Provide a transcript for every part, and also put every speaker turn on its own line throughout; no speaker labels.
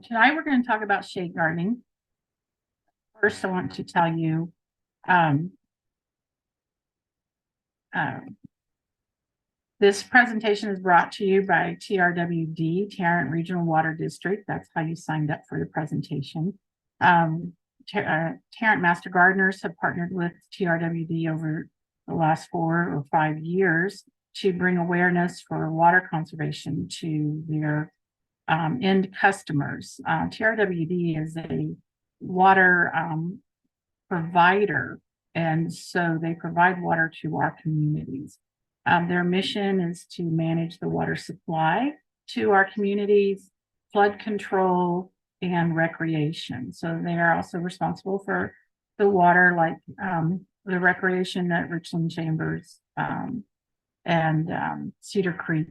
Tonight we're going to talk about shade gardening. First, I want to tell you um, uh, this presentation is brought to you by TRWD, Tarrant Regional Water District. That's how you signed up for the presentation. Tarrant Master Gardeners have partnered with TRWD over the last 4 or 5 years to bring awareness for water conservation to their end customers. TRWD is a water provider, and so they provide water to our communities. Their mission is to manage the water supply to our communities, flood control, and recreation. So they are also responsible for the water, like the recreation at Richland Chambers and Cedar Creek,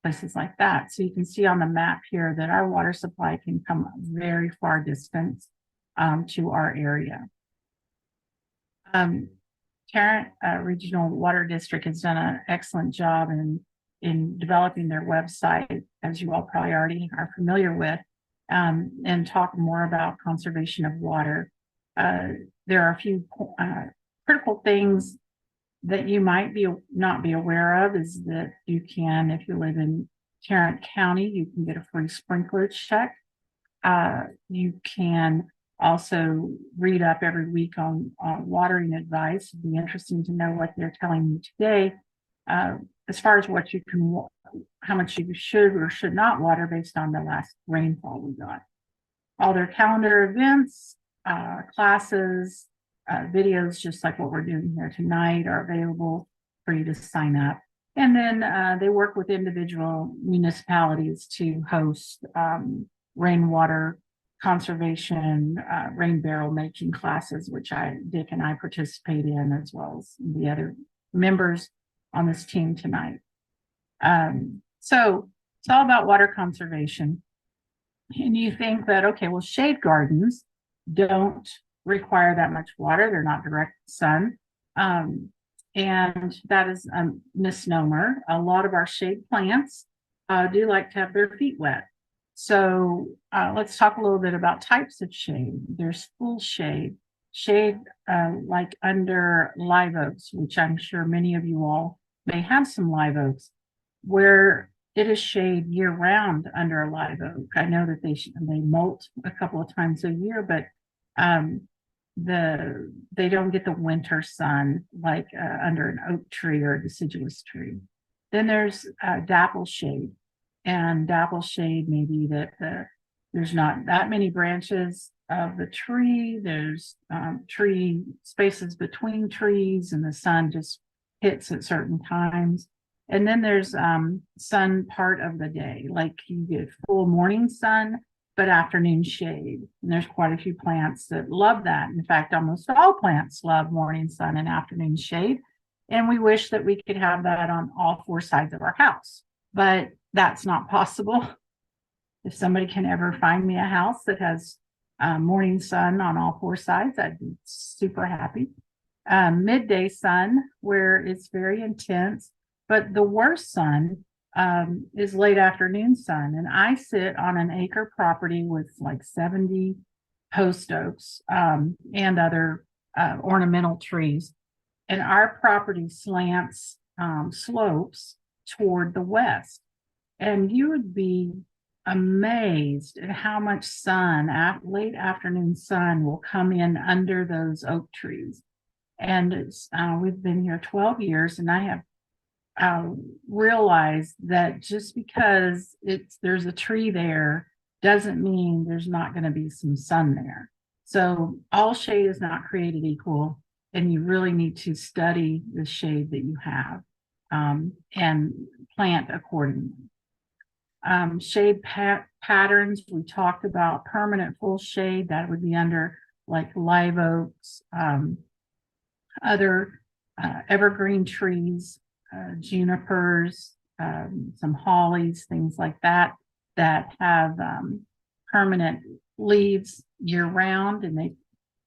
places like that. So you can see on the map here that our water supply can come very far distance to our area. Tarrant Regional Water District has done an excellent job in developing their website, as you all probably already are familiar with, and talk more about conservation of water. There are a few critical things that you might not be aware of is that you can, if you live in Tarrant County, you can get a free sprinkler check. You can also read up every week on watering advice. It'd be interesting to know what they're telling you today as far as what you can, how much you should or should not water based on the last rainfall we got. All their calendar events, classes, videos, just like what we're doing here tonight, are available for you to sign up. And then they work with individual municipalities to host rainwater conservation, rain barrel making classes, which Dick and I participate in, as well as the other members on this team tonight. So it's all about water conservation. And you think that, okay, well, shade gardens don't require that much water. They're not direct sun. And that is a misnomer. A lot of our shade plants do like to have their feet wet. So let's talk a little bit about types of shade. There's full shade, like under live oaks, which I'm sure many of you all may have some live oaks, where it is shade year round under a live oak. I know that they molt a couple of times a year, but they don't get the winter sun like under an oak tree or a deciduous tree. Then there's dapple shade. And dapple shade may be that there's not that many branches of the tree. There's tree spaces between trees, and the sun just hits at certain times. And then there's sun part of the day, like you get full morning sun, but afternoon shade. And there's quite a few plants that love that. In fact, almost all plants love morning sun and afternoon shade. And we wish that we could have that on all 4 sides of our house, but that's not possible. If somebody can ever find me a house that has morning sun on all 4 sides, I'd be super happy. Midday sun, where it's very intense, but the worst sun is late afternoon sun. And I sit on an acre property with like 70 post oaks and other ornamental trees. And our property slants slopes toward the west. And you would be amazed at how much sun, late afternoon sun, will come in under those oak trees. And we've been here 12 years, and I have realized that just because there's a tree there doesn't mean there's not going to be some sun there. So all shade is not created equal, and you really need to study the shade that you have and plant accordingly. Shade patterns, we talked about permanent full shade. That would be under like live oaks, other evergreen trees, junipers, some hollies, things like that have permanent leaves year round, and they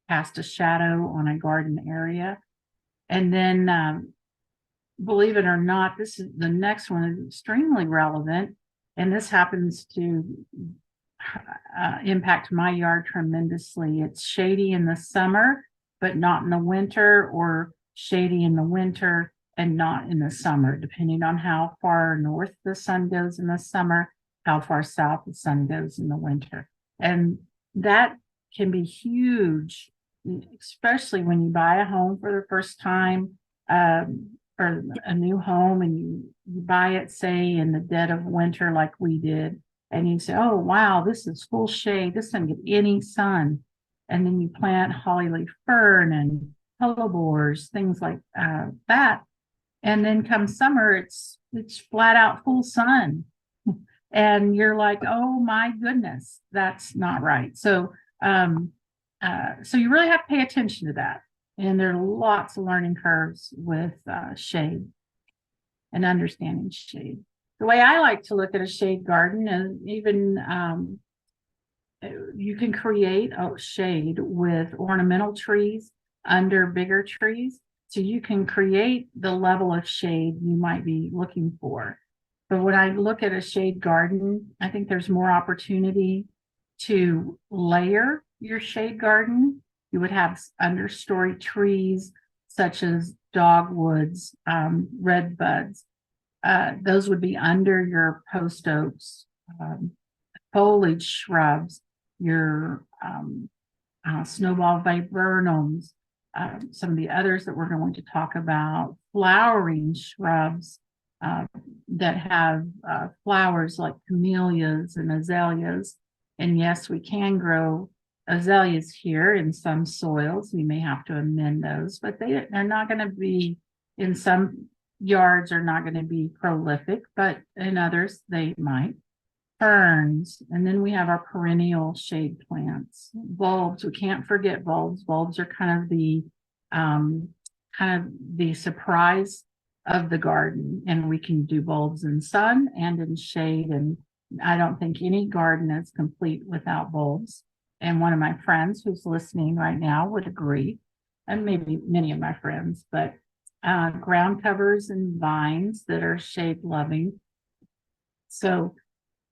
cast a shadow on a garden area. And then believe it or not, this is the next one is extremely relevant. And this happens to impact my yard tremendously. It's shady in the summer, but not in the winter, or shady in the winter and not in the summer, depending on how far north the sun goes in the summer, how far south the sun goes in the winter. And that can be huge, especially when you buy a home for the first time, or a new home, and you buy it, say, in the dead of winter, like we did, and you say, oh, wow, this is full shade. This doesn't get any sun. And then you plant hollyleaf fern and hellebores, things like that. And then come summer, it's flat out full sun. And you're like, oh my goodness, that's not right. So you really have to pay attention to that. And there are lots of learning curves with shade and understanding shade. The way I like to look at a shade garden is even you can create a shade with ornamental trees under bigger trees. So you can create the level of shade you might be looking for. But when I look at a shade garden, I think there's more opportunity to layer your shade garden. You would have understory trees such as dogwoods, red buds. Those would be under your post oaks, foliage shrubs, your snowball viburnums, some of the others that we're going to talk about, flowering shrubs that have flowers like camellias and azaleas. And yes, we can grow azaleas here in some soils. We may have to amend those, but they're not going to be, in some yards are not going to be prolific, but in others they might. Ferns, and then we have our perennial shade plants. Bulbs, we can't forget bulbs. Bulbs are kind of the surprise of the garden, and we can do bulbs in sun and in shade. And I don't think any garden is complete without bulbs. And one of my friends who's listening right now would agree, and maybe many of my friends, but ground covers and vines that are shade loving. So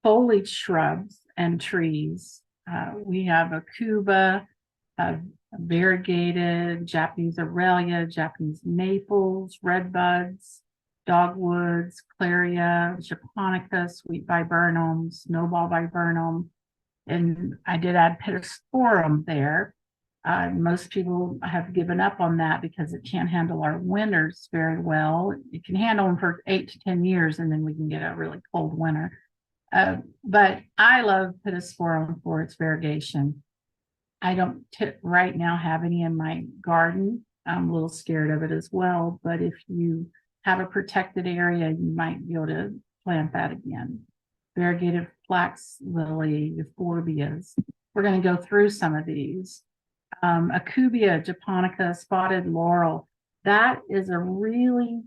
foliage shrubs and trees. We have a Cuba, a variegated Japanese Aurelia, Japanese maples, redbuds, dogwoods, claria, japonica, sweet viburnum, snowball viburnum. And I did add pittosporum there. Most people have given up on that because it can't handle our winters very well. It can handle them for 8 to 10 years, and then we can get a really cold winter. But I love pittosporum for its variegation. I don't right now have any in my garden. I'm a little scared of it as well, but if you have a protected area, you might be able to plant that again. Variegated flax lily, euphorbias. We're going to go through some of these. Acubia japonica, spotted laurel. That is a really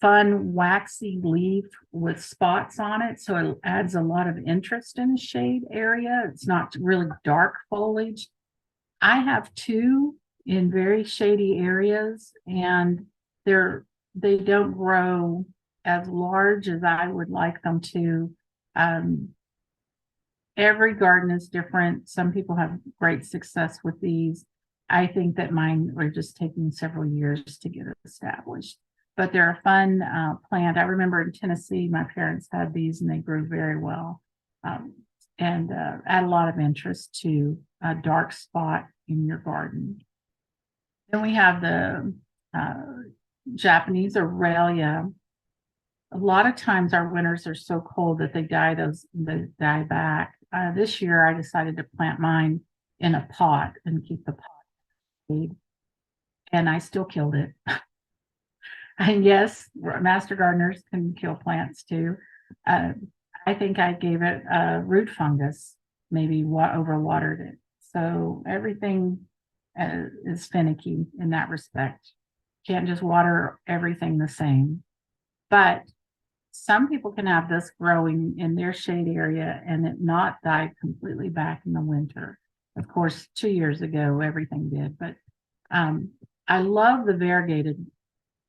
fun waxy leaf with spots on it, so it adds a lot of interest in the shade area. It's not really dark foliage. I have two in very shady areas, and they don't grow as large as I would like them to. Every garden is different. Some people have great success with these. I think that mine are just taking several years to get established. But they're a fun plant. I remember in Tennessee, my parents had these and they grew very well, and add a lot of interest to a dark spot in your garden. Then we have the Japanese Aurelia. A lot of times our winters are so cold that they die back. This year I decided to plant mine in a pot and keep the pot shade, and I still killed it. And yes, master gardeners can kill plants too. I think I gave it a root fungus, maybe overwatered it. So everything is finicky in that respect. Can't just water everything the same. But some people can have this growing in their shade area and it not die completely back in the winter. Of course, 2 years ago, everything did. But I love the variegated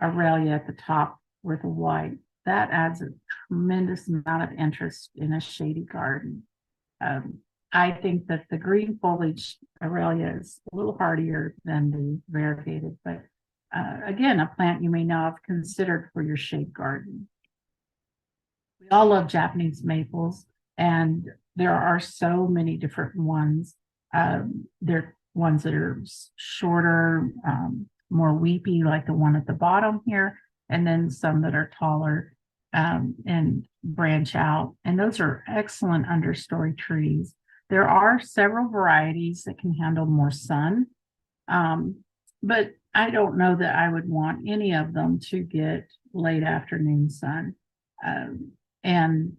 Aurelia at the top with the white. That adds a tremendous amount of interest in a shady garden. I think that the green foliage Aurelia is a little hardier than the variegated, but again, a plant you may not have considered for your shade garden. We all love Japanese maples, and there are so many different ones. There are ones that are shorter, more weepy, like the one at the bottom here, and then some that are taller and branch out. And those are excellent understory trees. There are several varieties that can handle more sun, but I don't know that I would want any of them to get late afternoon sun. And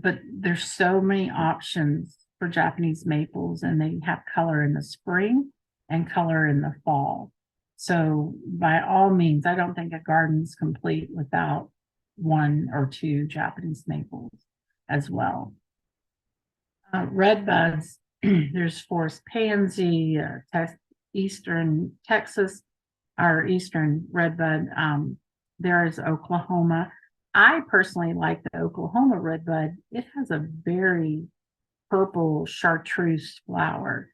but there's so many options for Japanese maples, and they have color in the spring and color in the fall. So by all means, I don't think a garden's complete without one or two Japanese maples as well. Red buds, there's forest pansy, eastern Texas, or eastern redbud. There is Oklahoma. I personally like the Oklahoma redbud. It has a very purple chartreuse flower,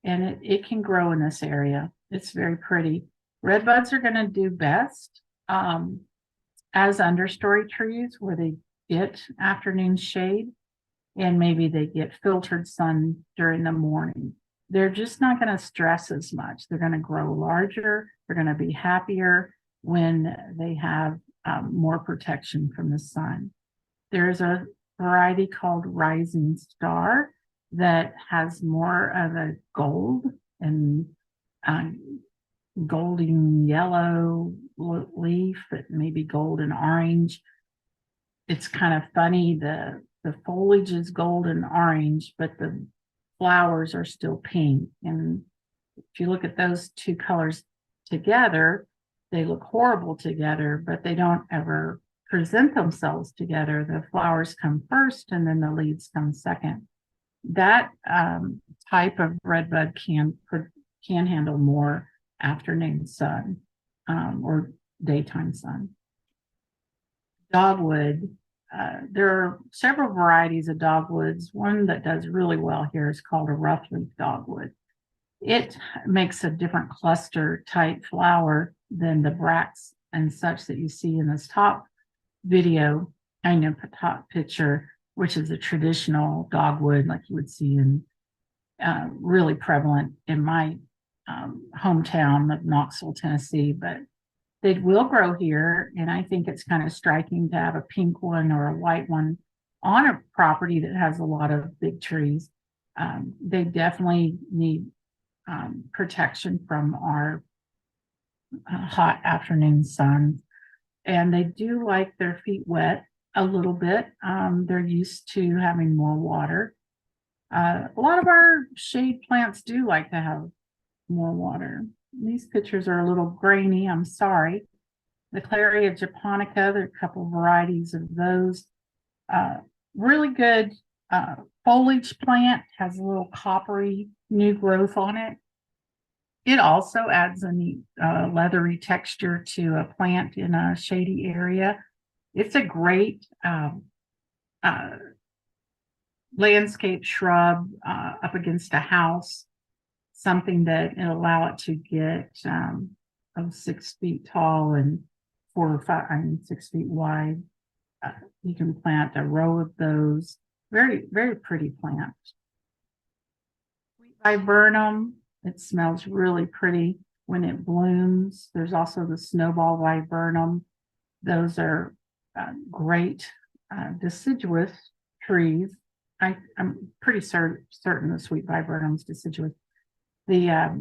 and it can grow in this area. It's very pretty. Redbuds are going to do best as understory trees where they get afternoon shade and maybe they get filtered sun during the morning. They're just not going to stress as much. They're going to grow larger. They're going to be happier when they have more protection from the sun. There's a variety called Rising Star that has more of a gold and golden yellow leaf, that maybe gold and orange. It's kind of funny, the foliage is gold and orange, but the flowers are still pink. And if you look at those two colors together, they look horrible together, but they don't ever present themselves together. The flowers come first and then the leaves come second. That type of redbud can handle more afternoon sun or daytime sun. Dogwood, there are several varieties of dogwoods. One that does really well here is called a roughleaf dogwood. It makes a different cluster type flower than the bracts and such that you see in this top video, top picture, which is a traditional dogwood like you would see in really prevalent in my hometown of Knoxville, Tennessee, but they will grow here. And I think it's kind of striking to have a pink one or a white one on a property that has a lot of big trees. They definitely need protection from our hot afternoon sun. And they do like their feet wet a little bit. They're used to having more water. A lot of our shade plants do like to have more water. These pictures are a little grainy, I'm sorry. The Claria japonica, there are a couple varieties of those. Really good foliage plant, has a little coppery new growth on it. It also adds a neat leathery texture to a plant in a shady area. It's a great landscape shrub up against a house, something that will allow it to get 6 feet tall and 6 feet wide. You can plant a row of those. Very, very pretty plant. Sweet viburnum, it smells really pretty when it blooms. There's also the snowball viburnum. Those are great deciduous trees. I'm pretty certain the sweet viburnum is deciduous. The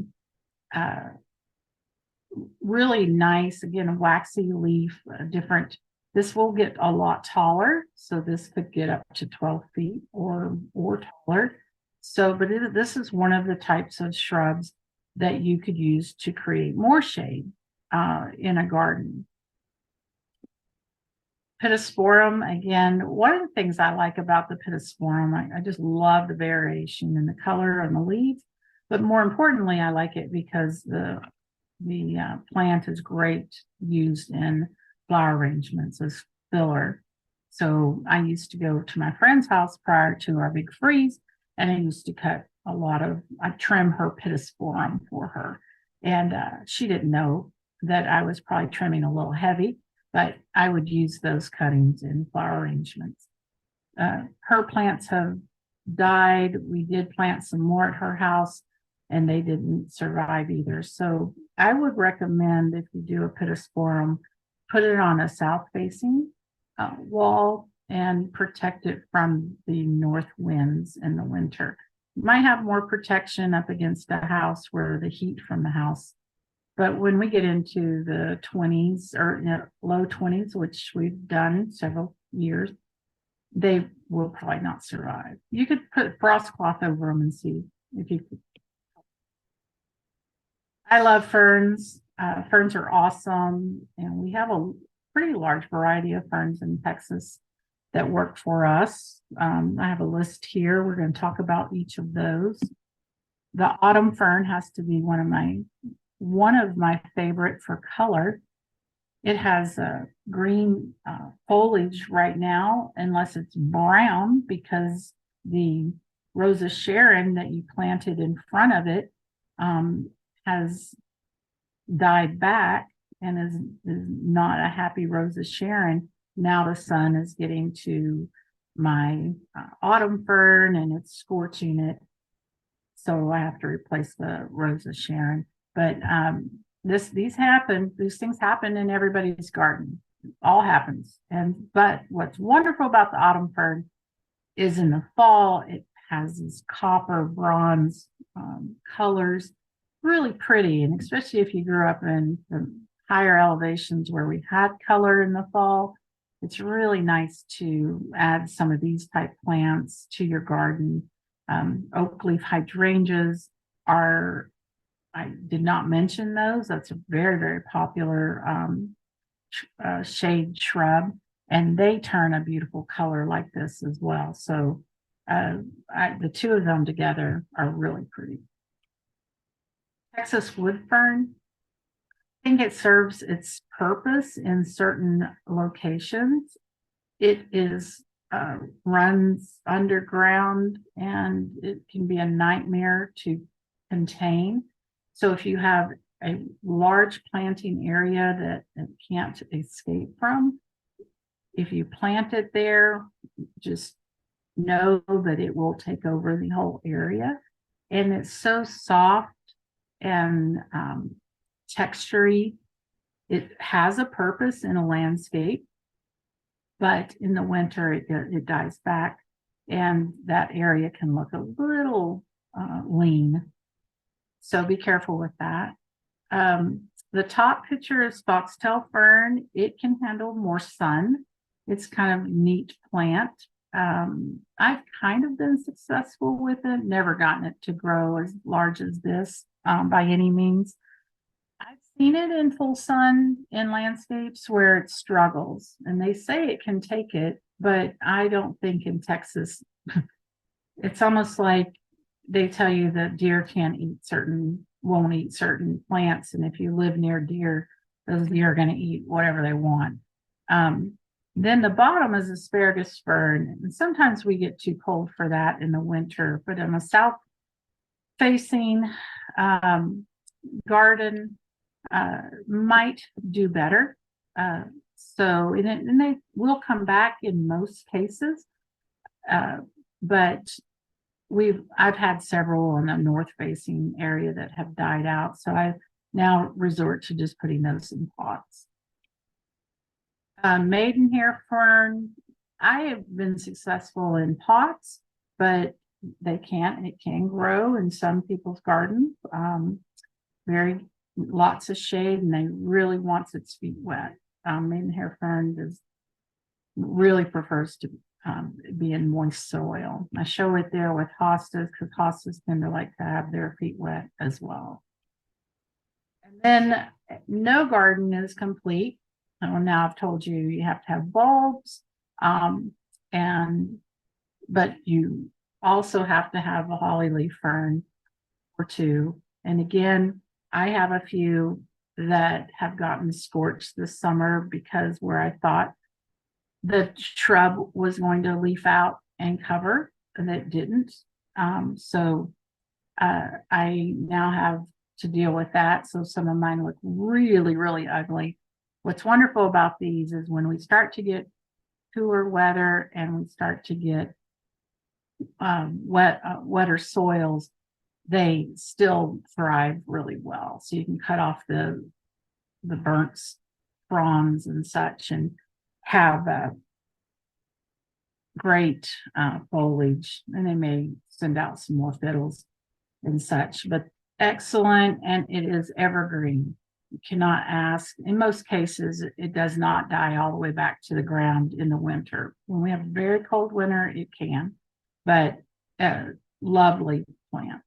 really nice, again, waxy leaf, different. This will get a lot taller, so this could get up to 12 feet or taller. So, but this is one of the types of shrubs that you could use to create more shade in a garden. Pittosporum, again, one of the things I like about the Pittosporum, I just love the variation in the color and the leaves, but more importantly, I like it because the plant is great used in flower arrangements as filler. So I used to go to my friend's house prior to our big freeze, And I used to I trim her pittosporum for her. And she didn't know that I was probably trimming a little heavy, but I would use those cuttings in flower arrangements. Her plants have died. We did plant some more at her house and they didn't survive either. So I would recommend, if you do a pittosporum, put it on a south facing wall and protect it from the north winds in the winter. You might have more protection up against a house where the heat from the house. But when we get into the 20s or low 20s, which we've done several years, they will probably not survive. You could put frost cloth over them and see if you could. I love ferns. Ferns are awesome. And we have a pretty large variety of ferns in Texas that work for us. I have a list here. We're going to talk about each of those. The autumn fern has to be one of my favorite for color. It has green foliage right now, unless it's brown, because the Rosa Sharon that you planted in front of it has died back and is not a happy Rosa Sharon. Now the sun is getting to my autumn fern and it's scorching it. So I have to replace the Rosa Sharon. But these things happen in everybody's garden. It all happens. But what's wonderful about the autumn fern is in the fall, it has these copper bronze colors, really pretty. And especially if you grew up in the higher elevations where we had color in the fall, it's really nice to add some of these type plants to your garden. Oak leaf hydrangeas are, I did not mention those. That's a very, very popular shade shrub, and they turn a beautiful color like this as well. So the two of them together are really pretty. Texas wood fern, I think it serves its purpose in certain locations. It is runs underground and it can be a nightmare to contain. So if you have a large planting area that it can't escape from, if you plant it there, just know that it will take over the whole area. And it's so soft and textury. It has a purpose in a landscape, but in the winter it dies back and that area can look a little lean. So be careful with that. The top picture is foxtail fern. It can handle more sun. It's kind of a neat plant. I've kind of been successful with it, never gotten it to grow as large as this by any means. I've seen it in full sun in landscapes where it struggles, and they say it can take it, but I don't think in Texas, it's almost like they tell you that deer won't eat certain plants, and if you live near deer, those deer are going to eat whatever they want. Then the bottom is asparagus fern, and sometimes we get too cold for that in the winter, but in a south facing garden might do better. And they will come back in most cases, but I've had several in the north facing area that have died out, so I now resort to just putting those in pots. Maidenhair fern, I have been successful in pots, but it can grow in some people's gardens. Lots of shade, and they really wants its feet wet. Maidenhair fern really prefers to be in moist soil. I show it there with hostas because hostas tend to like to have their feet wet as well. And then no garden is complete. Now I've told you have to have bulbs, but you also have to have a holly leaf fern or two. And again, I have a few that have gotten scorched this summer because where I thought the shrub was going to leaf out and cover, and it didn't. I now have to deal with that. So some of mine look really, really ugly. What's wonderful about these is when we start to get cooler weather and we start to get wetter soils, they still thrive really well. So you can cut off the burnt fronds and such and have great foliage, and they may send out some more fiddles and such, but excellent, and it is evergreen. You cannot ask. In most cases, it does not die all the way back to the ground in the winter. When we have a very cold winter, it can, but lovely plant.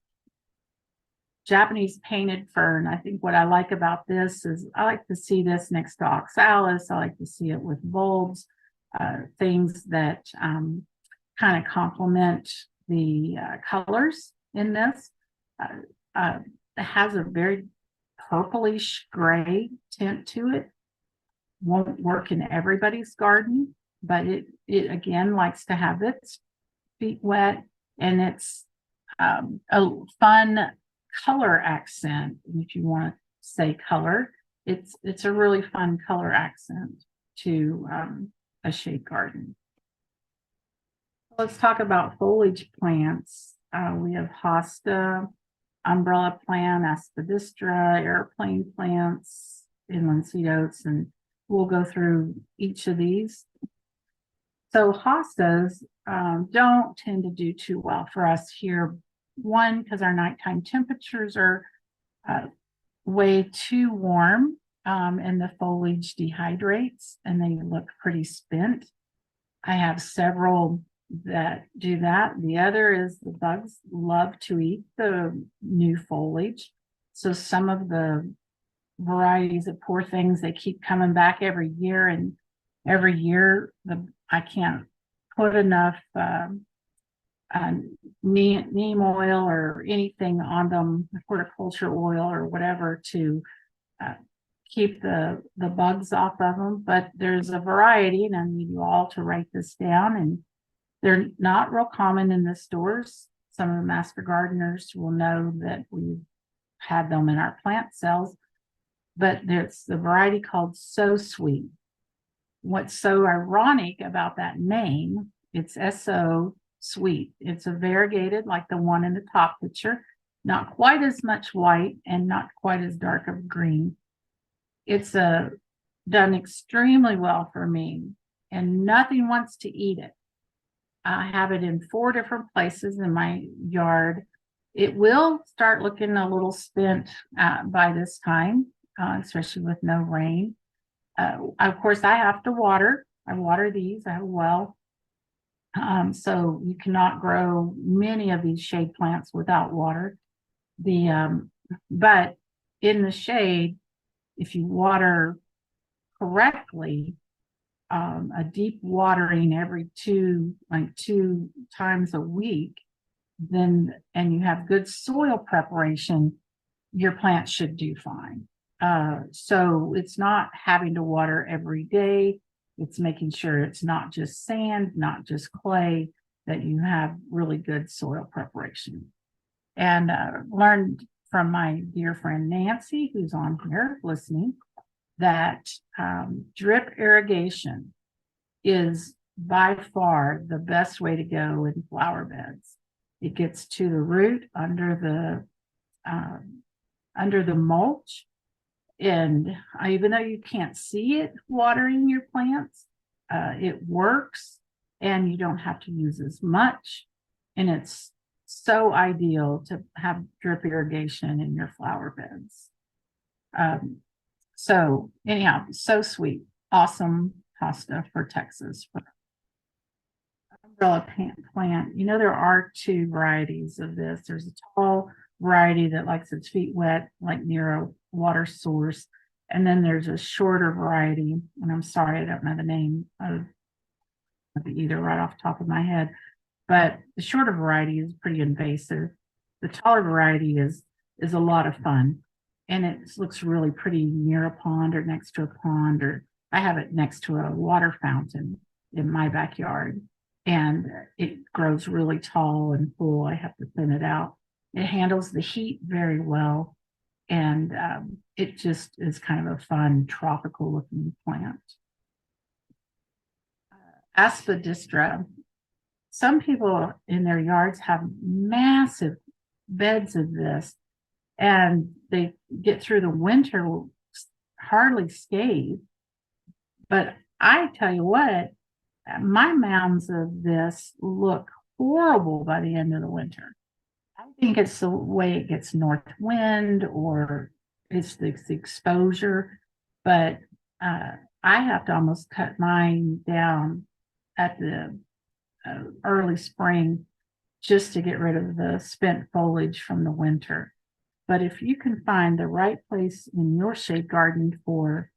Japanese painted fern. I think what I like about this is I like to see this next to oxalis. I like to see it with bulbs, things that kind of complement the colors in this. It has a very purplish gray tint to it. Won't work in everybody's garden, but it again likes to have its feet wet, and it's a fun color accent. If you want to say color, it's a really fun color accent to a shade garden. Let's talk about foliage plants. We have hosta, umbrella plant, aspidistra, airplane plants, inland seed oats, and we'll go through each of these. So hostas don't tend to do too well for us here. One, because our nighttime temperatures are way too warm, and the foliage dehydrates and they look pretty spent. I have several that do that. The other is the bugs love to eat the new foliage. So some of the varieties of poor things, they keep coming back every year, and every year I can't put enough neem oil or anything on them, horticulture oil or whatever, to keep the bugs off of them. But there's a variety, and I need you all to write this down, and they're not real common in the stores. Some of the master gardeners will know that we've had them in our plant cells, but there's the variety called So Sweet. What's so ironic about that name, it's S-O Sweet. It's a variegated like the one in the top picture, not quite as much white and not quite as dark of green. It's done extremely well for me, and nothing wants to eat it. I have it in 4 different places in my yard. It will start looking a little spent by this time, especially with no rain. Of course, I have to water. I water these. I have a well. So you cannot grow many of these shade plants without water. But in the shade, if you water correctly, a deep watering every 2 times a week, and you have good soil preparation, your plants should do fine. So it's not having to water every day. It's making sure it's not just sand, not just clay, that you have really good soil preparation. And learned from my dear friend Nancy, who's on here listening, that drip irrigation is by far the best way to go in flower beds. It gets to the root under the mulch, and even though you can't see it watering your plants, it works, and you don't have to use as much, and it's so ideal to have drip irrigation in your flower beds. So anyhow, So Sweet, awesome hosta for Texas. Umbrella plant. You know, there are 2 varieties of this. There's a tall variety that likes its feet wet, like near a water source. And then there's a shorter variety, and I'm sorry, I don't know the name of either right off the top of my head, but the shorter variety is pretty invasive. The taller variety is a lot of fun, and it looks really pretty near a pond or next to a pond, or I have it next to a water fountain in my backyard. and it grows really tall and full. I have to thin it out. It handles the heat very well, and it just is kind of a fun tropical looking plant. Aspidistra. Some people in their yards have massive beds of this, and they get through the winter hardly scathed. But I tell you what, my mounds of this look horrible by the end of the winter. I think it's the way it gets north wind, or it's the exposure. But I have to almost cut mine down at the early spring just to get rid of the spent foliage from the winter. But if you can find the right place in your shade garden for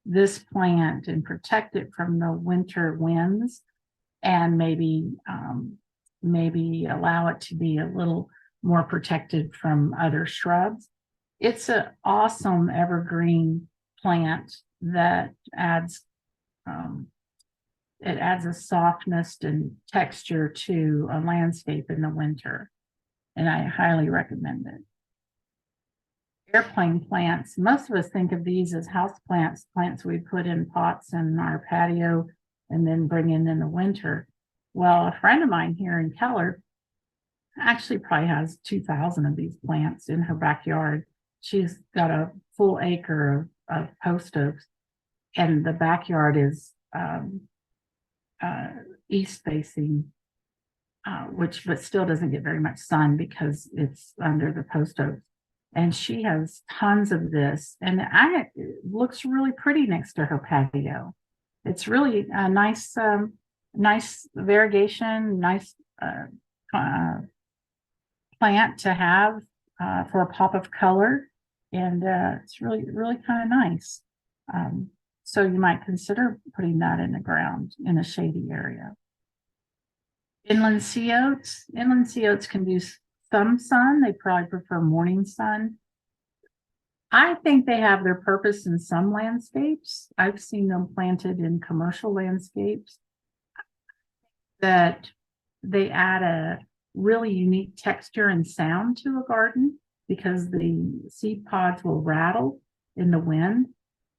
this plant and protect it from the winter winds, and maybe allow it to be a little more protected from other shrubs, it's an awesome evergreen plant that adds it adds a softness and texture to a landscape in the winter, and I highly recommend it. Airplane plants, most of us think of these as house plants, plants we put in pots in our patio and then bring in the winter. Well, a friend of mine here in Keller actually probably has 2,000 of these plants in her backyard. She's got a full acre of post oaks, and the backyard is east facing, but still doesn't get very much sun because it's under the post oaks. And she has tons of this, and it looks really pretty next to her patio. It's really a nice variegation, nice plant to have for a pop of color, and it's really kind of nice. So you might consider putting that in the ground in a shady area. Inland sea oats. Inland sea oats can do some sun. They probably prefer morning sun. I think they have their purpose in some landscapes. I've seen them planted in commercial landscapes that they add a really unique texture and sound to a garden because the seed pods will rattle in the wind.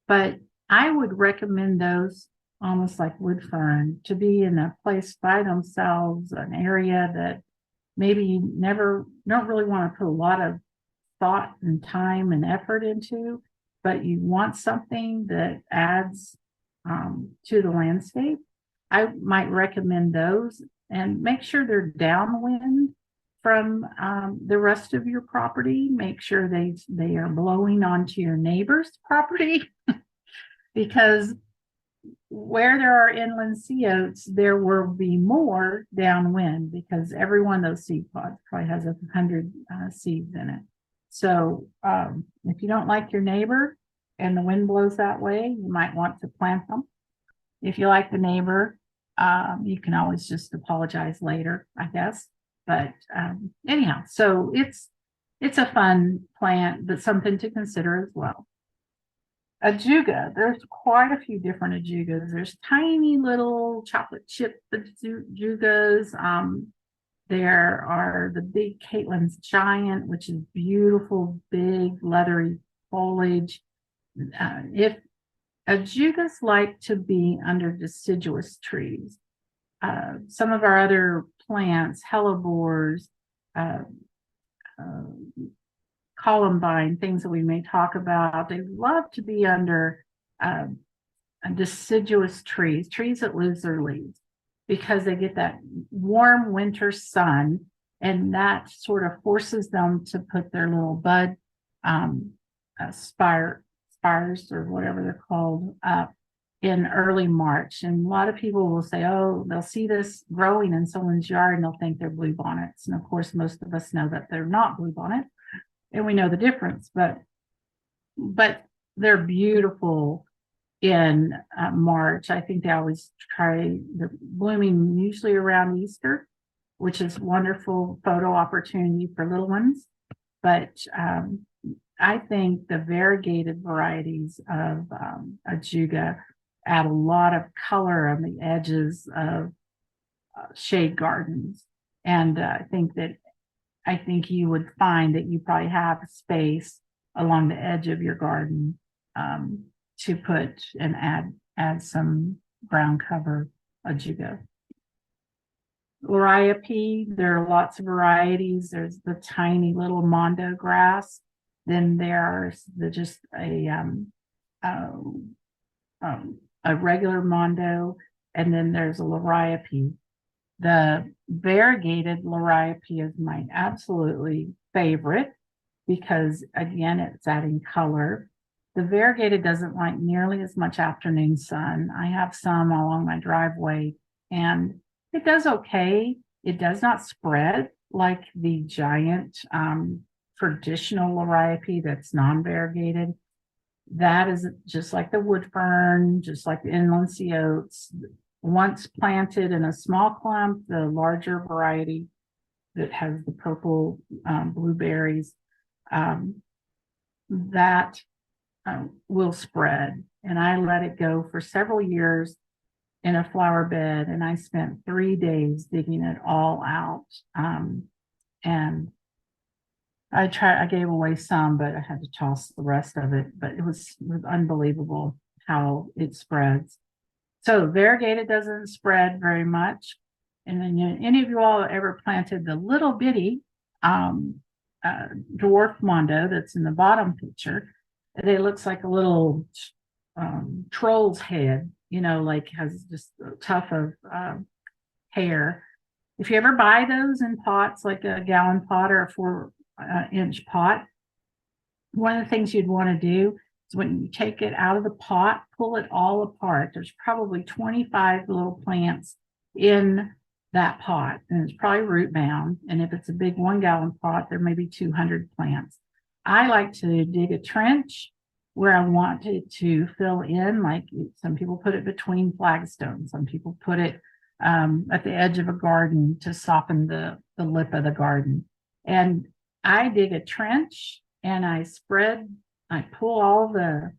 But I would recommend those almost like wood fern to be in a place by themselves, an area that maybe you don't really want to put a lot of thought and time and effort into, but you want something that adds to the landscape. I might recommend those, and make sure they're downwind from the rest of your property. Make sure they are blowing onto your neighbor's property because where there are inland sea oats, there will be more downwind because every one of those seed pods probably has 100 seeds in it. So if you don't like your neighbor and the wind blows that way, you might want to plant them. If you like the neighbor, you can always just apologize later, I guess. But anyhow, so it's a fun plant, but something to consider as well. Ajuga, there's quite a few different ajugas. There's tiny little chocolate chip ajugas. There are the big Caitlin's Giant, which is beautiful, big, leathery foliage. If ajugas like to be under deciduous trees, some of our other plants, hellebores, columbine, things that we may talk about, they love to be under deciduous trees that lose their leaves because they get that warm winter sun, and that sort of forces them to put their little bud spires or whatever they're called up in early March. And a lot of people will say, oh, they'll see this growing in someone's yard and they'll think they're bluebonnets. And of course, most of us know that they're not bluebonnets, and we know the difference, but they're beautiful in March. I think they always try the blooming usually around Easter, which is wonderful photo opportunity for little ones. But I think the variegated varieties of ajuga add a lot of color on the edges shade gardens. And I think you would find that you probably have space along the edge of your garden to put and add some ground cover as you go. Liriope, there are lots of varieties. There's the tiny little mondo grass. Then there's just a regular mondo, and then there's a liriope. The variegated liriope is my absolutely favorite because, again, it's adding color. The variegated doesn't like nearly as much afternoon sun. I have some along my driveway, and it does okay. It does not spread like the giant traditional liriope that's non-variegated. That is just like the wood fern, just like the inland sea oats. Once planted in a small clump, the larger variety that has the purple blueberries, that will spread. And I let it go for several years in a flower bed, and I spent 3 days digging it all out. And I gave away some, but I had to toss the rest of it. But it was unbelievable how it spreads. So variegated doesn't spread very much. And then any of you all ever planted the little bitty dwarf mondo that's in the bottom picture? It looks like a little troll's head, like has just a tuft of hair. If you ever buy those in pots, like a gallon pot or a 4-inch pot, one of the things you'd want to do is when you take it out of the pot, pull it all apart. There's probably 25 little plants in that pot, and it's probably root bound. And if it's a big 1-gallon pot, there may be 200 plants. I like to dig a trench where I want it to fill in, like some people put it between flagstones, some people put it at the edge of a garden to soften the lip of the garden. And I dig a trench and I pull all the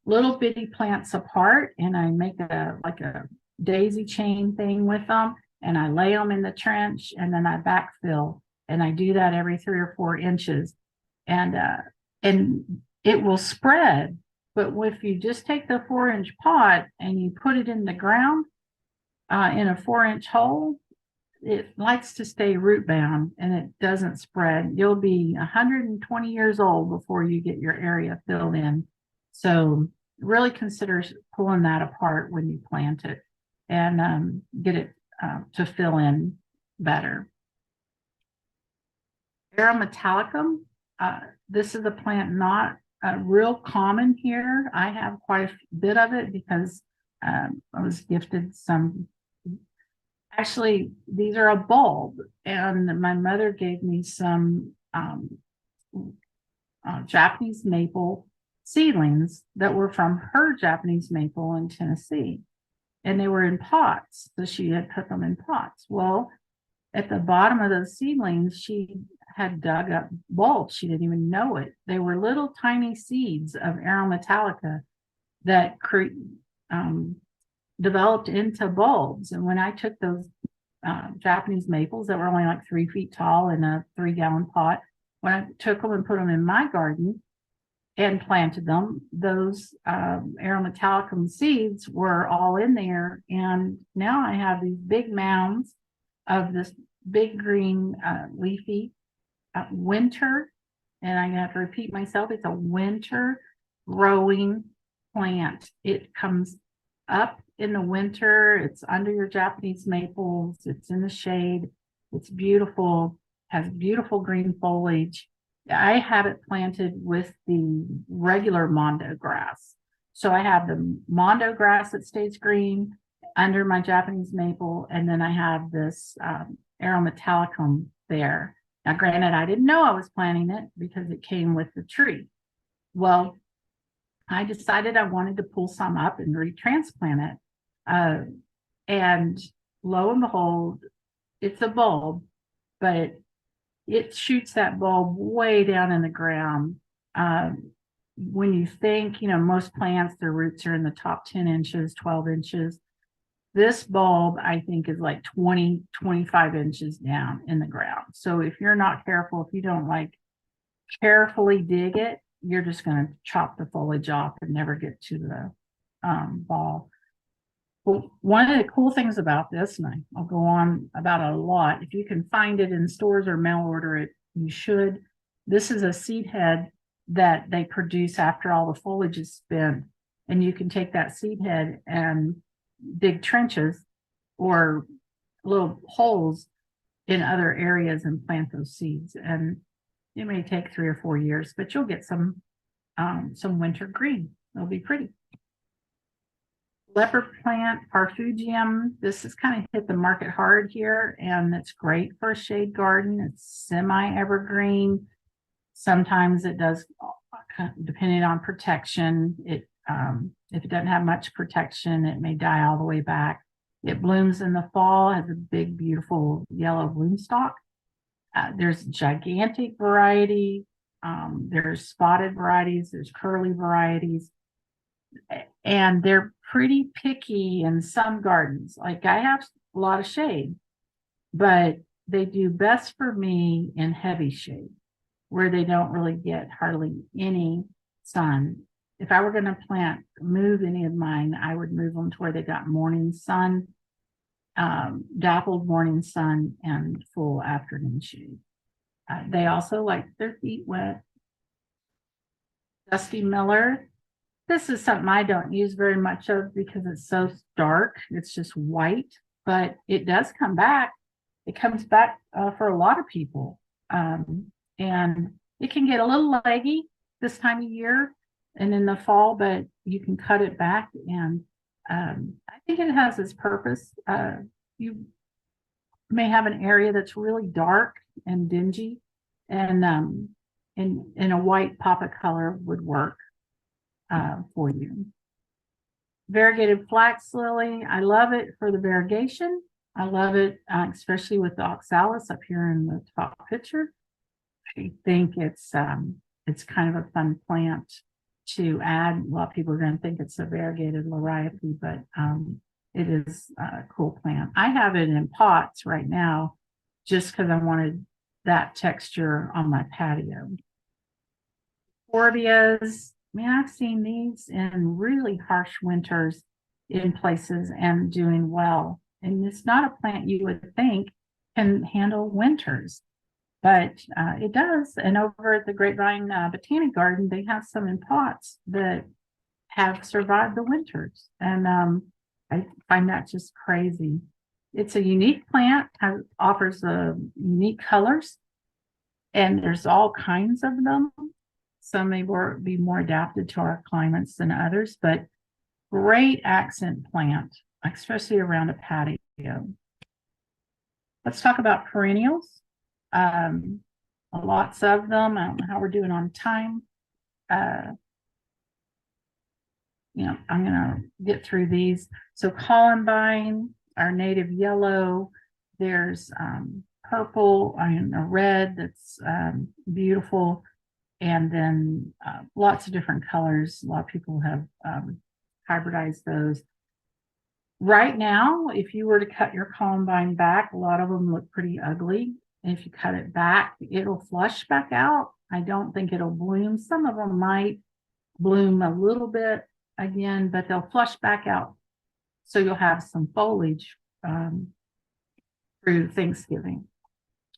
little bitty plants apart, and I make a daisy chain thing with them, and I lay them in the trench, and then I backfill, and I do that every 3 or 4 inches, and it will spread. But if you just take the 4-inch pot and you put it in the ground in a 4-inch hole, it likes to stay root bound and it doesn't spread. You'll be 120 years old before you get your area filled in. So really consider pulling that apart when you plant it and get it to fill in better. Arometallicum, this is a plant not real common here. I have quite a bit of it because I was gifted some. Actually, these are a bulb, and my mother gave me some Japanese maple seedlings that were from her Japanese maple in Tennessee, and they were in pots, so she had put them in pots. Well, at the bottom of those seedlings, she had dug up bulbs. She didn't even know it. They were little tiny seeds of Arometallica that developed into bulbs. And when I took those Japanese maples that were only like 3 feet tall in a 3-gallon pot, when I took them and put them in my garden and planted them, those Arometallicum seeds were all in there. And now I have these big mounds of this big green leafy winter, and I'm going to have to repeat myself, it's a winter growing plant. It comes up in the winter, it's under your Japanese maples, it's in the shade, it's beautiful, has beautiful green foliage. I have it planted with the regular mondo grass. So I have the mondo grass that stays green under my Japanese maple, and then I have this Arometallicum there. Now, granted, I didn't know I was planting it because it came with the tree. Well, I decided I wanted to pull some up and retransplant it. And lo and behold, it's a bulb, but it shoots that bulb way down in the ground. When you think, most plants, their roots are in the top 10 inches, 12 inches. This bulb, I think, is like 20, 25 inches down in the ground. So if you're not careful, if you don't like carefully dig it, you're just going to chop the foliage off and never get to the ball. Well, one of the cool things about this, and I'll go on about it a lot, if you can find it in stores or mail order it, you should. This is a seed head that they produce after all the foliage is spent. And you can take that seed head and dig trenches or little holes in other areas and plant those seeds. And it may take 3 or 4 years, but you'll get some winter green. It'll be pretty. Leopard plant, Parfugium. This has kind of hit the market hard here, and it's great for a shade garden. It's semi-evergreen. Sometimes it does, depending on protection. If it doesn't have much protection, it may die all the way back. It blooms in the fall, has a big, beautiful yellow bloom stalk. There's gigantic variety. There's spotted varieties. There's curly varieties. And they're pretty picky in some gardens. Like I have a lot of shade, but they do best for me in heavy shade where they don't really get hardly any sun. If I were going to move any of mine, I would move them to where they got morning sun, dappled morning sun, and full afternoon shade. They also like their feet wet. Dusty Miller. This is something I don't use very much of because it's so dark. It's just white, but it does come back. It comes back for a lot of people. And it can get a little leggy this time of year and in the fall, but you can cut it back. And I think it has its purpose. You may have an area that's really dark and dingy, and in a white pop of color would work for you. Variegated flax lily. I love it for the variegation. I love it, especially with the oxalis up here in the top picture. I think it's kind of a fun plant to add. A lot of people are going to think it's a variegated variety, but it is a cool plant. I have it in pots right now just because I wanted that texture on my patio. Forbias. I mean, I've seen these in really harsh winters in places and doing well. And it's not a plant you would think can handle winters, but it does. And over at the Grapevine Botanic Garden, they have some in pots that have survived the winters. And I find that just crazy. It's a unique plant, offers unique colors, and there's all kinds of them. Some may be more adapted to our climates than others, but great accent plant, especially around a patio. Let's talk about perennials. Lots of them. I don't know how we're doing on time. I'm going to get through these. So columbine, our native yellow. There's purple, a red that's beautiful. And then lots of different colors. A lot of people have hybridized those. Right now, if you were to cut your columbine back, a lot of them look pretty ugly. And if you cut it back, it'll flush back out. I don't think it'll bloom. Some of them might bloom a little bit again, but they'll flush back out. So you'll have some foliage through Thanksgiving.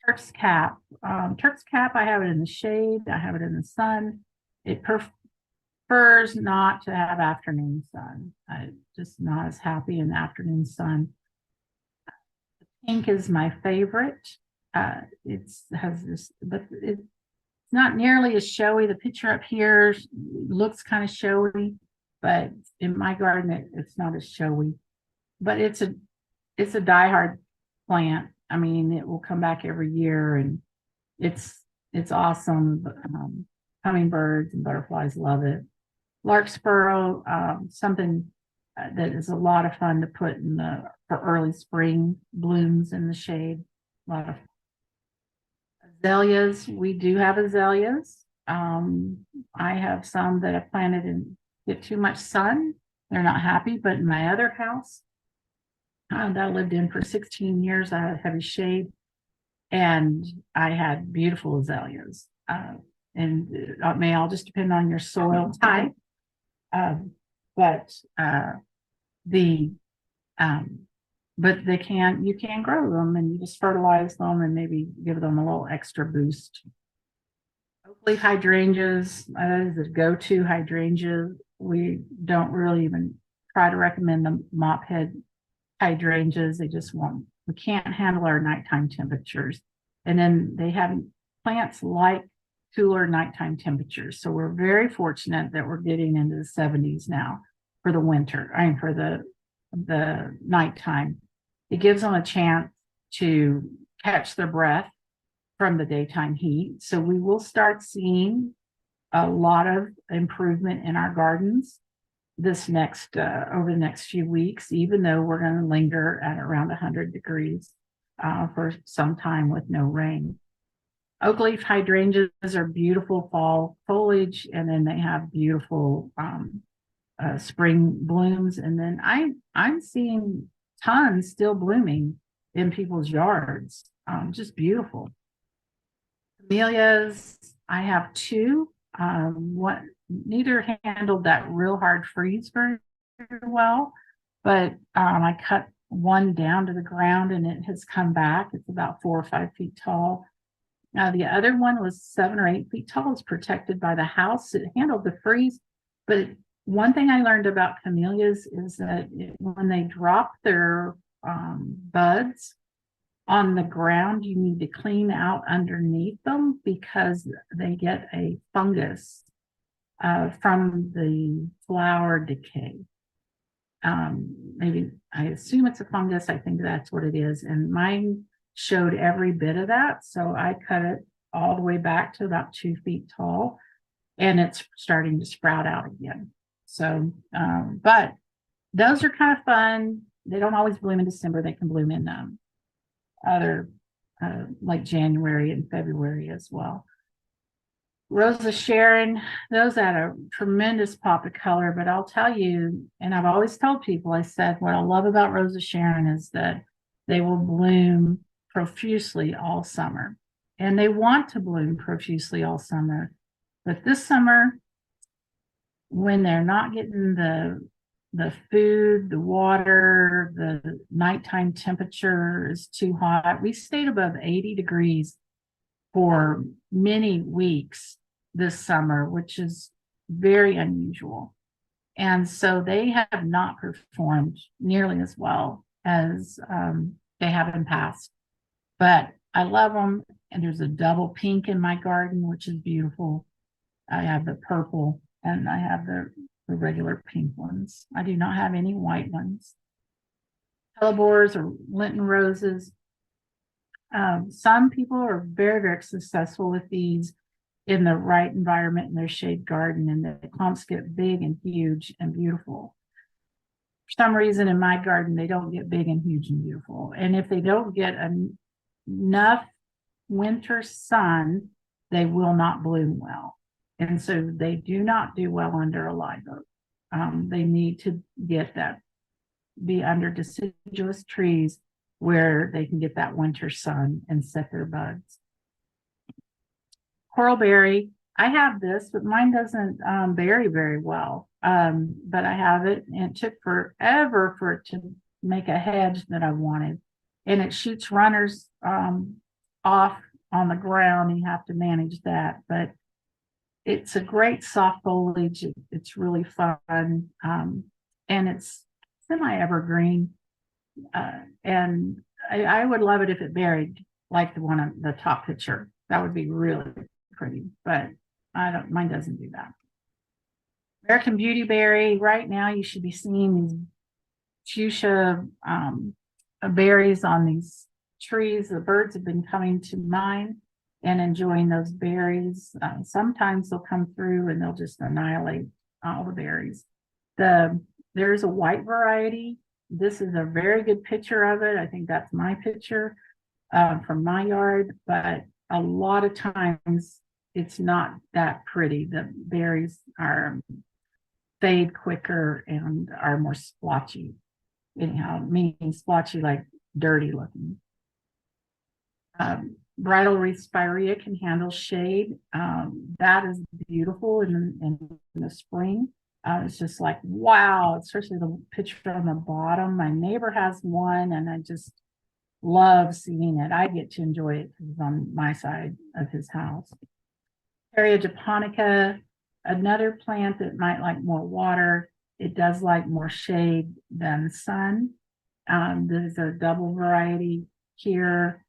Turk's cap. Turk's cap, I have it in the shade. I have it in the sun. It prefers not to have afternoon sun. I'm just not as happy in the afternoon sun. Pink is my favorite. It has this, but it's not nearly as showy. The picture up here looks kind of showy, but in my garden, it's not as showy. But it's a diehard plant. I mean, it will come back every year, and it's awesome. Hummingbirds and butterflies love it. Larkspur, something that is a lot of fun to put in for early spring blooms in the shade. A lot of azaleas. We do have azaleas. I have some that I planted and get too much sun. They're not happy, but in my other house, that I lived in for 16 years. I had heavy shade, and I had beautiful azaleas. And it may all just depend on your soil type. Um, but the um, but you can grow them, and you just fertilize them and maybe give them a little extra boost. Oak leaf hydrangeas, that is the go-to hydrangea. We don't really even try to recommend the mop head hydrangeas. They just won't, we can't handle our nighttime temperatures. And then they have plants like cooler nighttime temperatures. So we're very fortunate that we're getting into the 70s now for the winter, I mean, for the nighttime. It gives them a chance to catch their breath from the daytime heat. So we will start seeing a lot of improvement in our gardens this next over the next few weeks, even though we're going to linger at around 100 degrees for some time with no rain. Oak leaf hydrangeas are beautiful fall foliage, and then they have beautiful spring blooms. And then I'm seeing tons still blooming in people's yards, just beautiful. Camellias, I have two. What neither handled that real hard freeze very well, but I cut one down to the ground and it has come back. It's about 4 or 5 feet tall. Now the other one was 7 or 8 feet tall. It's protected by the house. It handled the freeze, but one thing I learned about camellias is that when they drop their buds on the ground, you need to clean out underneath them because they get a fungus from the flower decay. Maybe I assume it's a fungus. I think that's what it is. And mine showed every bit of that. So I cut it all the way back to about 2 feet tall, and it's starting to sprout out again. So, but those are kind of fun. They don't always bloom in December. They can bloom in other like January and February as well. Rosa Sharon, those had a tremendous pop of color, but I'll tell you, and I've always told people, I said, what I love about Rosa Sharon is that they will bloom profusely all summer. And they want to bloom profusely all summer. But this summer, when they're not getting the food, the water, the nighttime temperature is too hot. We stayed above 80 degrees for many weeks this summer, which is very unusual. And so they have not performed nearly as well as they have in past. But I love them. And there's a double pink in my garden, which is beautiful. I have the purple and I have the regular pink ones. I do not have any white ones. Hellebores or Lenten roses. Some people are very, very successful with these in the right environment in their shade garden, and the clumps get big and huge and beautiful. For some reason in my garden, they don't get big and huge and beautiful. And if they don't get enough winter sun, they will not bloom well. And so they do not do well under a live oak. They need to be under deciduous trees where they can get that winter sun and set their buds. Coralberry, I have this, but mine doesn't berry very well. But I have it, and it took forever for it to make a hedge that I wanted. And it shoots runners off on the ground. You have to manage that, but it's a great soft foliage. It's really fun, and it's semi-evergreen. And I would love it if it berried like the one on the top picture. That would be really pretty, but mine doesn't do that. American Beautyberry, right now you should be seeing these fuchsia berries on these trees. The birds have been coming to mine and enjoying those berries. Sometimes they'll come through and they'll just annihilate all the berries. There's a white variety. This is a very good picture of it. I think that's my picture from my yard, but a lot of times it's not that pretty. The berries fade quicker and are more splotchy. anyhow, meaning splotchy, like dirty looking. Bridal wreath spirea can handle shade. That is beautiful in the spring. It's just like, wow, especially the picture on the bottom. My neighbor has one, and I just love seeing it. I get to enjoy it because it's on my side of his house. Area japonica, another plant that might like more water. It does like more shade than sun. There's a double variety here.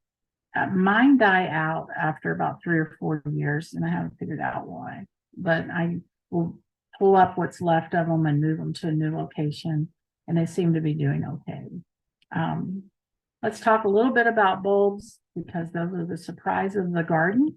Mine die out after about 3 or 4 years, and I haven't figured out why. But I will pull up what's left of them and move them to a new location, and they seem to be doing okay. Let's talk a little bit about bulbs, because those are the surprise of the garden.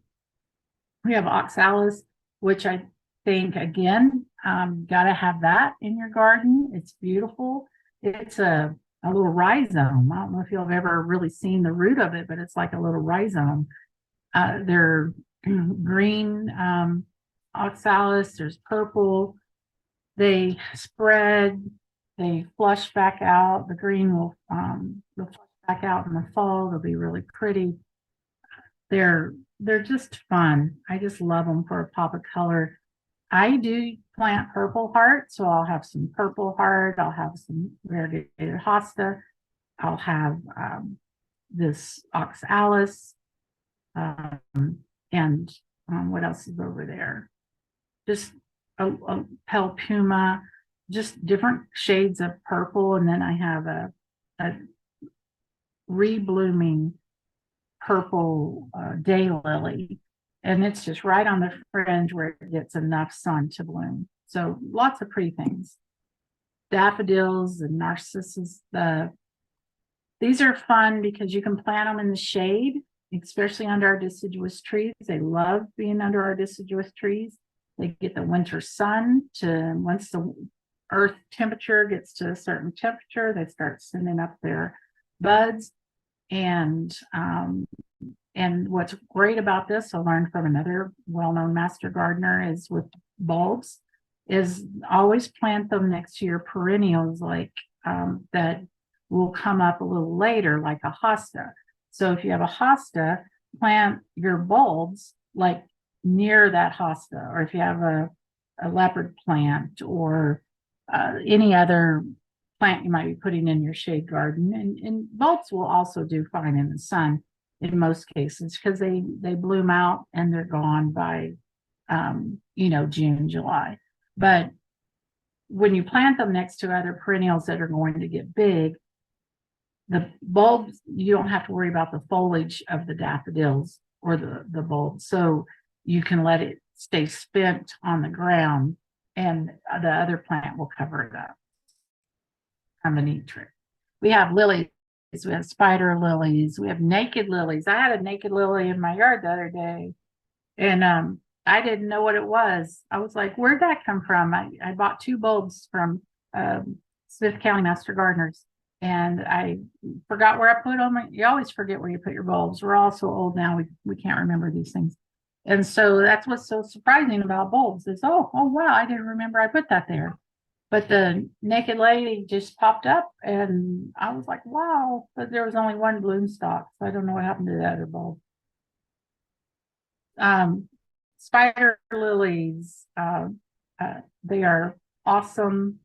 We have oxalis, which I think, again, got to have that in your garden. It's beautiful. It's a little rhizome. I don't know if you've ever really seen the root of it, but it's like a little rhizome. They're green oxalis, there's purple. They spread, they flush back out. The green will they'll flush back out in the fall. They'll be really pretty. They're just fun. I just love them for a pop of color. I do plant purple heart, so I'll have some purple heart. I'll have some variegated hosta. I'll have this oxalis, and what else is over there? Just a pale puma, just different shades of purple, and then I have a reblooming purple daylily, and it's just right on the fringe where it gets enough sun to bloom. So lots of pretty things. Daffodils and narcissus. These are fun because you can plant them in the shade, especially under our deciduous trees. They love being under our deciduous trees. They get the winter sun once the earth temperature gets to a certain temperature, they start sending up their buds. And what's great about this, I learned from another well-known master gardener, is with bulbs, is always plant them next to your perennials, like that will come up a little later, like a hosta. So if you have a hosta, plant your bulbs like near that hosta, or if you have a leopard plant or any other plant you might be putting in your shade garden. And bulbs will also do fine in the sun in most cases, because they bloom out and they're gone by June, July. But when you plant them next to other perennials that are going to get big, the bulbs, you don't have to worry about the foliage of the daffodils or the bulbs. So you can let it stay spent on the ground, and the other plant will cover it up. Kind of a neat trick. We have lilies, we have spider lilies, we have naked lilies. I had a naked lily in my yard the other day, and I didn't know what it was. I was like, where'd that come from? I bought 2 bulbs from Smith County Master Gardeners, and I forgot where I put them. You always forget where you put your bulbs. We're all so old now, we can't remember these things. And so that's what's so surprising about bulbs is, oh wow, I didn't remember I put that there. But the naked lady just popped up, and I was like, wow, but there was only 1 bloom stalk, so I don't know what happened to the other bulb. Spider lilies, they are awesome.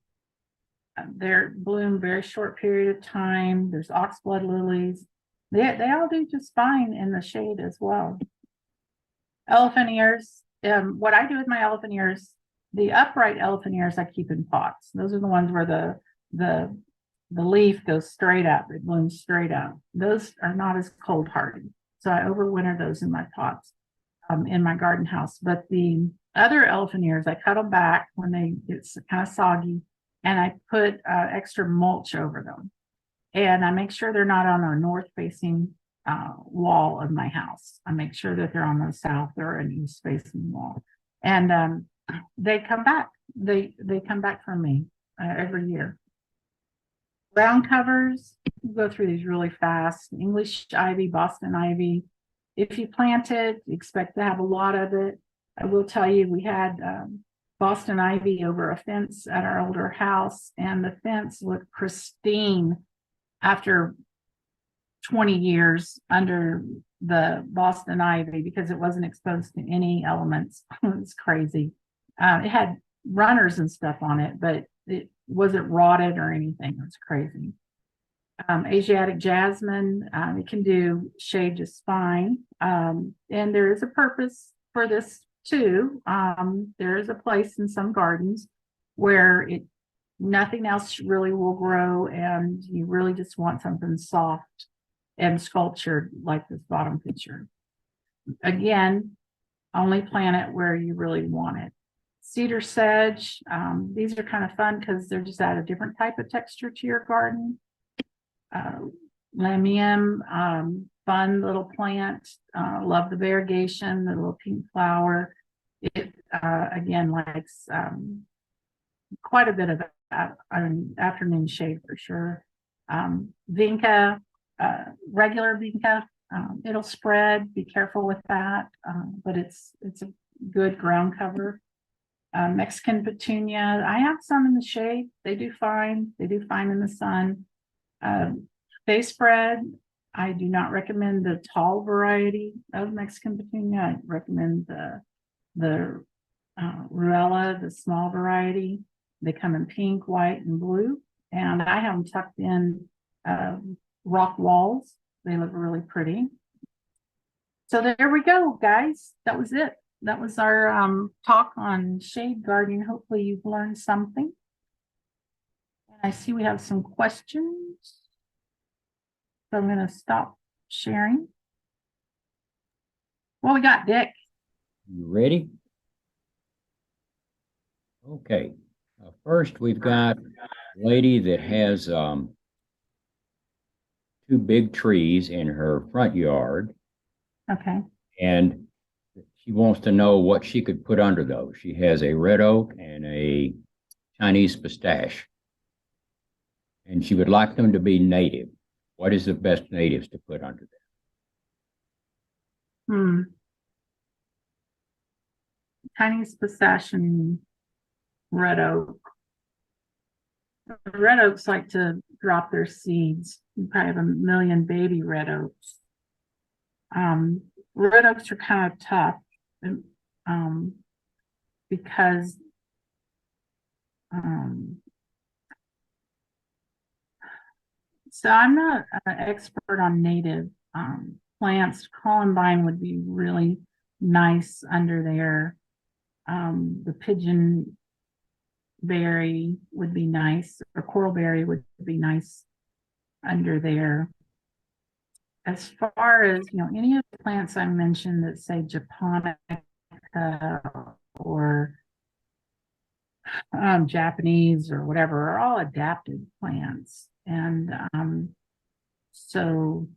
They're bloom very short period of time. There's oxblood lilies. They all do just fine in the shade as well. Elephant ears. What I do with my elephant ears, the upright elephant ears I keep in pots. Those are the ones where the leaf goes straight up. It blooms straight up. Those are not as cold hardy. So I overwinter those in my pots in my garden house. But the other elephant ears, I cut them back when they get kind of soggy, and I put extra mulch over them. And I make sure they're not on a north facing wall of my house. I make sure that they're on the south or an east facing wall. And they come back. They come back from me every year. Ground covers, we'll go through these really fast. English ivy, Boston ivy. If you plant it, expect to have a lot of it. I will tell you, we had Boston ivy over a fence at our older house, and the fence looked pristine after 20 years under the Boston ivy because it wasn't exposed to any elements. It was crazy. It had runners and stuff on it, but it wasn't rotted or anything. It was crazy. Asiatic jasmine, it can do shade just fine. And there is a purpose for this too. There is a place in some gardens where nothing else really will grow, and you really just want something soft and sculptured like this bottom picture. Again, only plant it where you really want it. Cedar sedge, these are kind of fun because they're just add a different type of texture to your garden. Lamium, fun little plant. Love the variegation, the little pink flower. It again likes quite a bit of afternoon shade for sure. Vinca, regular vinca, it'll spread. Be careful with that, but it's a good ground cover. Mexican petunia, I have some in the shade. They do fine. They do fine in the sun. They spread. I do not recommend the tall variety of Mexican petunia. I recommend the Ruella, the small variety. They come in pink, white, and blue, and I have them tucked in rock walls. They look really pretty. So there we go, guys. That was it. That was our talk on shade gardening. Hopefully you've learned something. And I see we have some questions. So I'm going to stop sharing. Well, we got Dick.
You ready? Okay. First, we've got a lady that has 2 big trees in her front yard.
Okay.
And she wants to know what she could put under those. She has a red oak and a Chinese pistache. And she would like them to be native. What is the best natives to put under them?
Chinese pistache and red oak. Red oaks like to drop their seeds. You probably have a million baby red oaks. Red oaks are kind of tough because so I'm not an expert on native plants. Columbine would be really nice under there. The pigeon berry would be nice, or coral berry would be nice under there. As far as, any of the plants I mentioned that say japonica or Japanese or whatever are all adapted plants. And so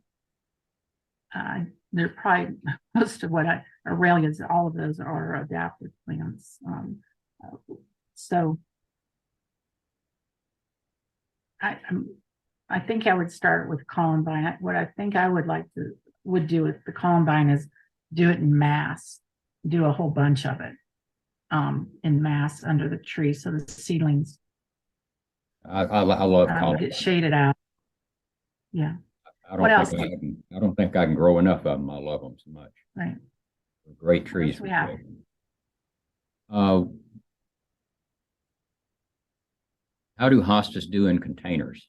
they're probably most of what Aurelias, all of those are adapted plants. So I think I would start with columbine. What I think I would do with the columbine is do it in mass, do a whole bunch of it in mass under the tree, so the seedlings
I love columbine.
Get shaded out. Yeah.
I don't think I can grow enough of them. I love them so much.
Right.
They're great trees.
We have.
How do hostas do in containers?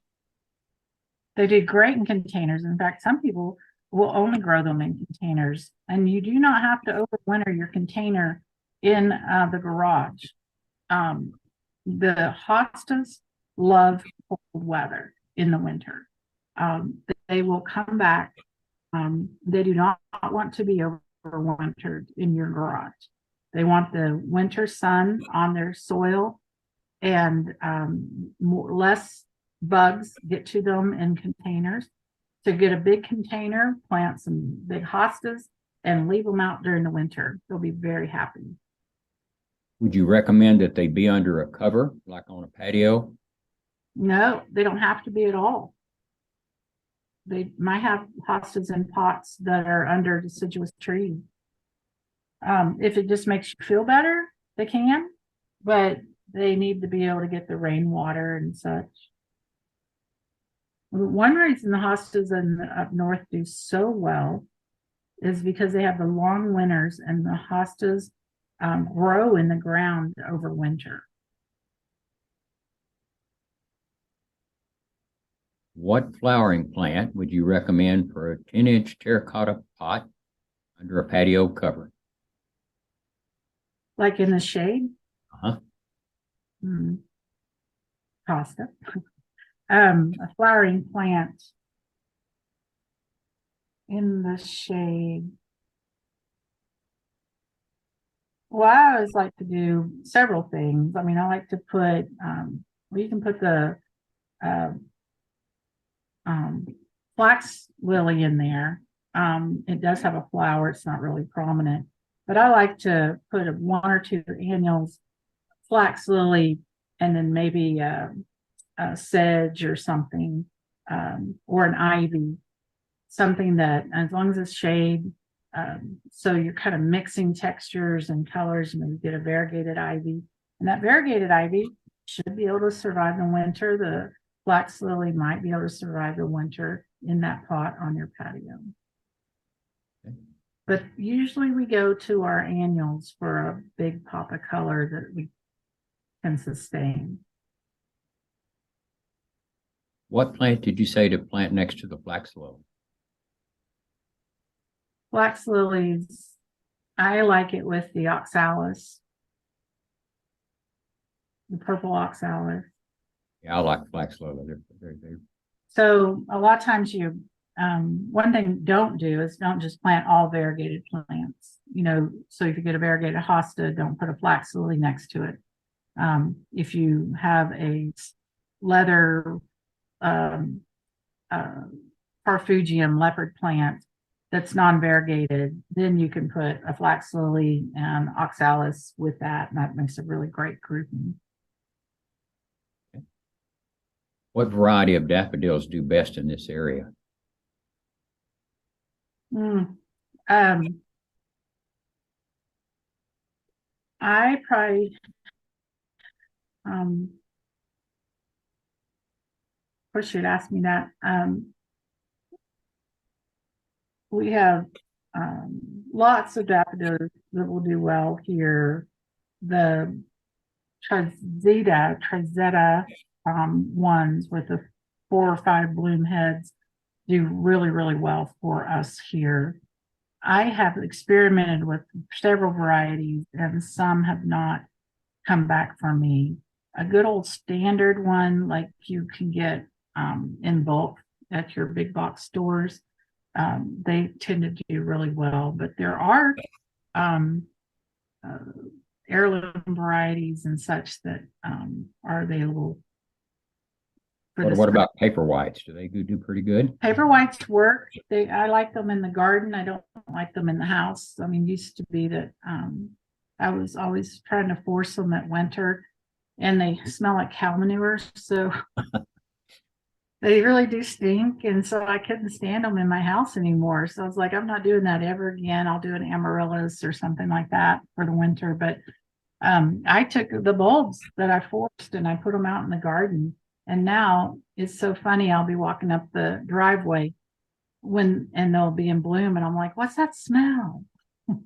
They do great in containers. In fact, some people will only grow them in containers, and you do not have to overwinter your container in the garage. The hostas love cold weather in the winter. They will come back. They do not want to be overwintered in your garage. They want the winter sun on their soil, and less bugs get to them in containers. To get a big container, plant some big hostas and leave them out during the winter. They'll be very happy.
Would you recommend that they be under a cover, like on a patio?
No, they don't have to be at all. They might have hostas in pots that are under deciduous trees. If it just makes you feel better, they can. but they need to be able to get the rainwater and such. One reason the hostas up north do so well is because they have the long winters and the hostas grow in the ground over winter.
What flowering plant would you recommend for a 10-inch terracotta pot under a patio cover?
Like in the shade?
Uh-huh.
Hosta. A flowering plant in the shade. Well, I always like to do several things. I mean, I like to put, well, you can put the uh, flax lily in there. It does have a flower. It's not really prominent, but I like to put one or two annuals, flax lily, and then maybe a sedge or something, or an ivy, something that, as long as it's shade, so you're kind of mixing textures and colors, and maybe get a variegated ivy. And that variegated ivy should be able to survive the winter. The flax lily might be able to survive the winter in that pot on your patio.
Okay.
But usually we go to our annuals for a big pop of color that we can sustain.
What plant did you say to plant next to the flax lily?
Flax lilies, I like it with the oxalis, the purple oxalis.
Yeah, I like flax lily.
So a lot of times one thing don't do is don't just plant all variegated plants. So if you get a variegated hosta, don't put a flax lily next to it. If you have a leather Parfugium leopard plant that's non-variegated, then you can put a flax lily and oxalis with that, and that makes a really great grouping.
What variety of daffodils do best in this area?
I probably, of course you'd ask me that. We have lots of daffodils that will do well here. The Trizetta ones with the 4 or 5 bloom heads do really, really well for us here. I have experimented with several varieties, and some have not come back for me. A good old standard one, like you can get in bulk at your big box stores, they tend to do really well. But there are heirloom varieties and such that are available.
What about paper whites? Do they do pretty good?
Paper whites work. I like them in the garden. I don't like them in the house. I mean, used to be that I was always trying to force them at winter, and they smell like cow manure. So they really do stink. And so I couldn't stand them in my house anymore. So I was like, I'm not doing that ever again. I'll do an amaryllis or something like that for the winter. But I took the bulbs that I forced and I put them out in the garden. And now it's so funny. I'll be walking up the driveway and they'll be in bloom. And I'm like, what's that smell? And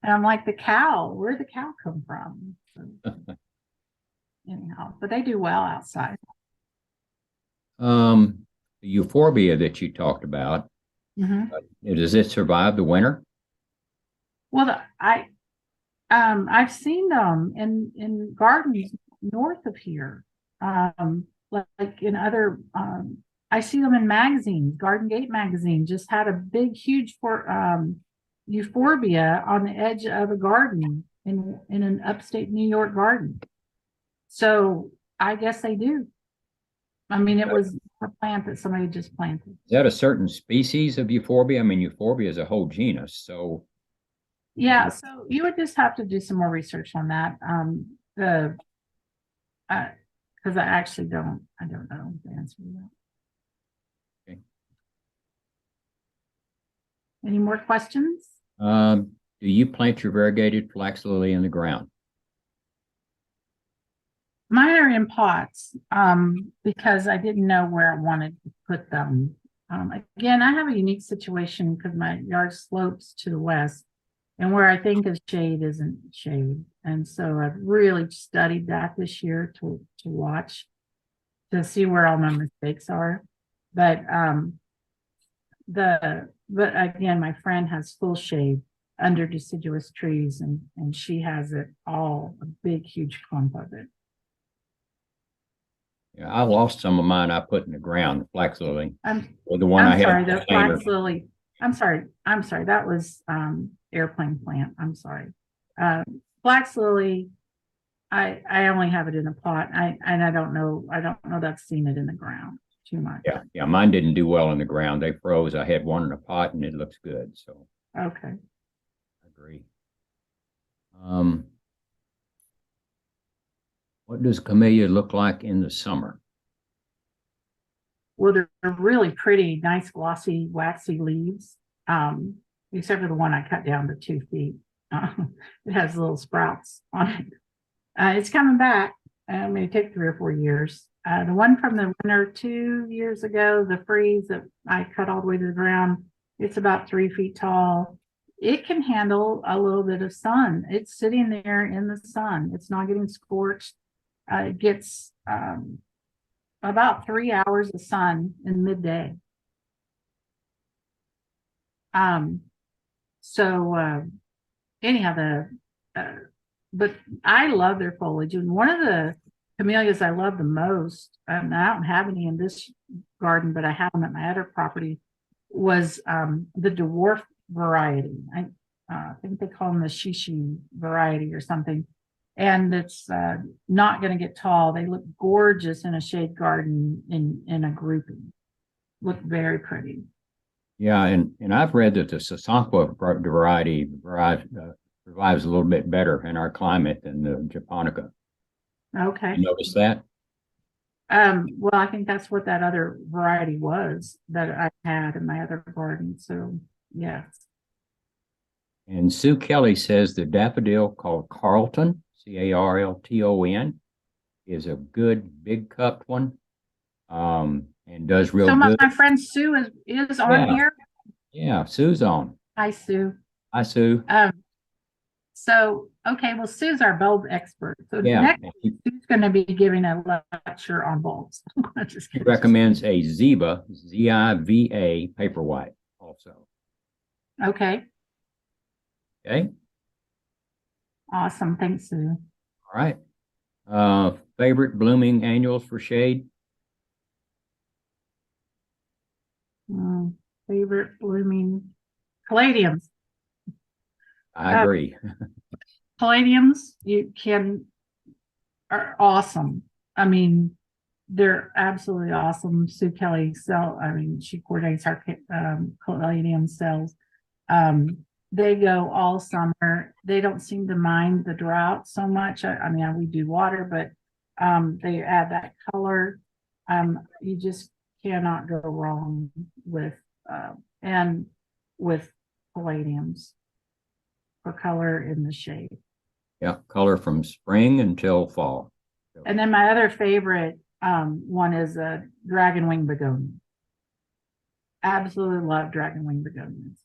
I'm like, the cow. Where'd the cow come from? So, anyhow, but they do well outside.
The euphorbia that you talked about, does it survive the winter?
Well, I've seen them in gardens north of here. Like in other, I see them in magazines. Garden Gate magazine just had a big, huge euphorbia on the edge of a garden in an upstate New York garden. So I guess they do. I mean, it was a plant that somebody just planted.
Is that a certain species of euphorbia? I mean, euphorbia is a whole genus. So
yeah, so you would just have to do some more research on that. Because I don't know the answer to that.
Okay.
Any more questions?
Do you plant your variegated flax lily in the ground?
Mine are in pots, because I didn't know where I wanted to put them. Again, I have a unique situation because my yard slopes to the west, and where I think is shade isn't shade. And so I've really studied that this year to watch to see where all my mistakes are. But but again, my friend has full shade under deciduous trees, and she has it all, a big huge clump of it.
Yeah, I lost some of mine I put in the ground, the flax lily,
I'm
or the one I
I'm
had
sorry,
in the
the
container.
flax lily. I'm sorry, that was airplane plant. I'm sorry. Uh, Flax lily, I only have it in a pot. I don't know that's seen it in the ground too much.
Yeah, yeah, mine didn't do well in the ground. They froze. I had one in a pot and it looks good. So
Okay.
I agree. Um, what does camellia look like in the summer?
Well, they're really pretty, nice, glossy, waxy leaves. Um, Except for the one I cut down to 2 feet. Uh, it has little sprouts on it. It's coming back. It may take 3 or 4 years. The one from the winter 2 years ago, the freeze that I cut all the way to the ground, it's about 3 feet tall. It can handle a little bit of sun. It's sitting there in the sun. It's not getting scorched. It gets about 3 hours of sun in midday. Um, so anyhow, but I love their foliage. And one of the camellias I love the most, I don't have any in this garden, but I have them at my other property, was the dwarf variety. I think they call them the shishi variety or something. And it's not going to get tall. They look gorgeous in a shade garden in a grouping. Look very pretty.
Yeah, and I've read that the Sasanqua variety survives a little bit better in our climate than the Japonica.
Okay.
You notice that?
Well, I think that's what that other variety was that I had in my other garden. So, yes.
And Sue Kelly says the daffodil called Carlton, Carlton, is a good big cupped one, and does real
So
good.
my friend Sue is on
Yeah,
here.
yeah, Sue's on.
Hi, Sue.
Hi, Sue.
So okay, well, Sue's our bulb expert. So
Yeah,
next, Sue's going to be giving a lecture on bulbs. Just
she
kidding.
recommends a Ziva, Ziva paperwhite also.
Okay,
Okay,
awesome. Thanks, Sue.
all right. Favorite blooming annuals for shade?
Mm, Favorite blooming caladiums.
I
Uh,
agree.
Caladiums are awesome. I mean, they're absolutely awesome. Sue Kelly she coordinates our caladium cells. They go all summer. They don't seem to mind the drought so much. I mean, we do water, but they add that color. You just cannot go wrong and with caladiums for color in the shade.
Yeah, color from spring until fall.
And then my other favorite one is a dragon wing begonia. Absolutely love dragon wing begonias.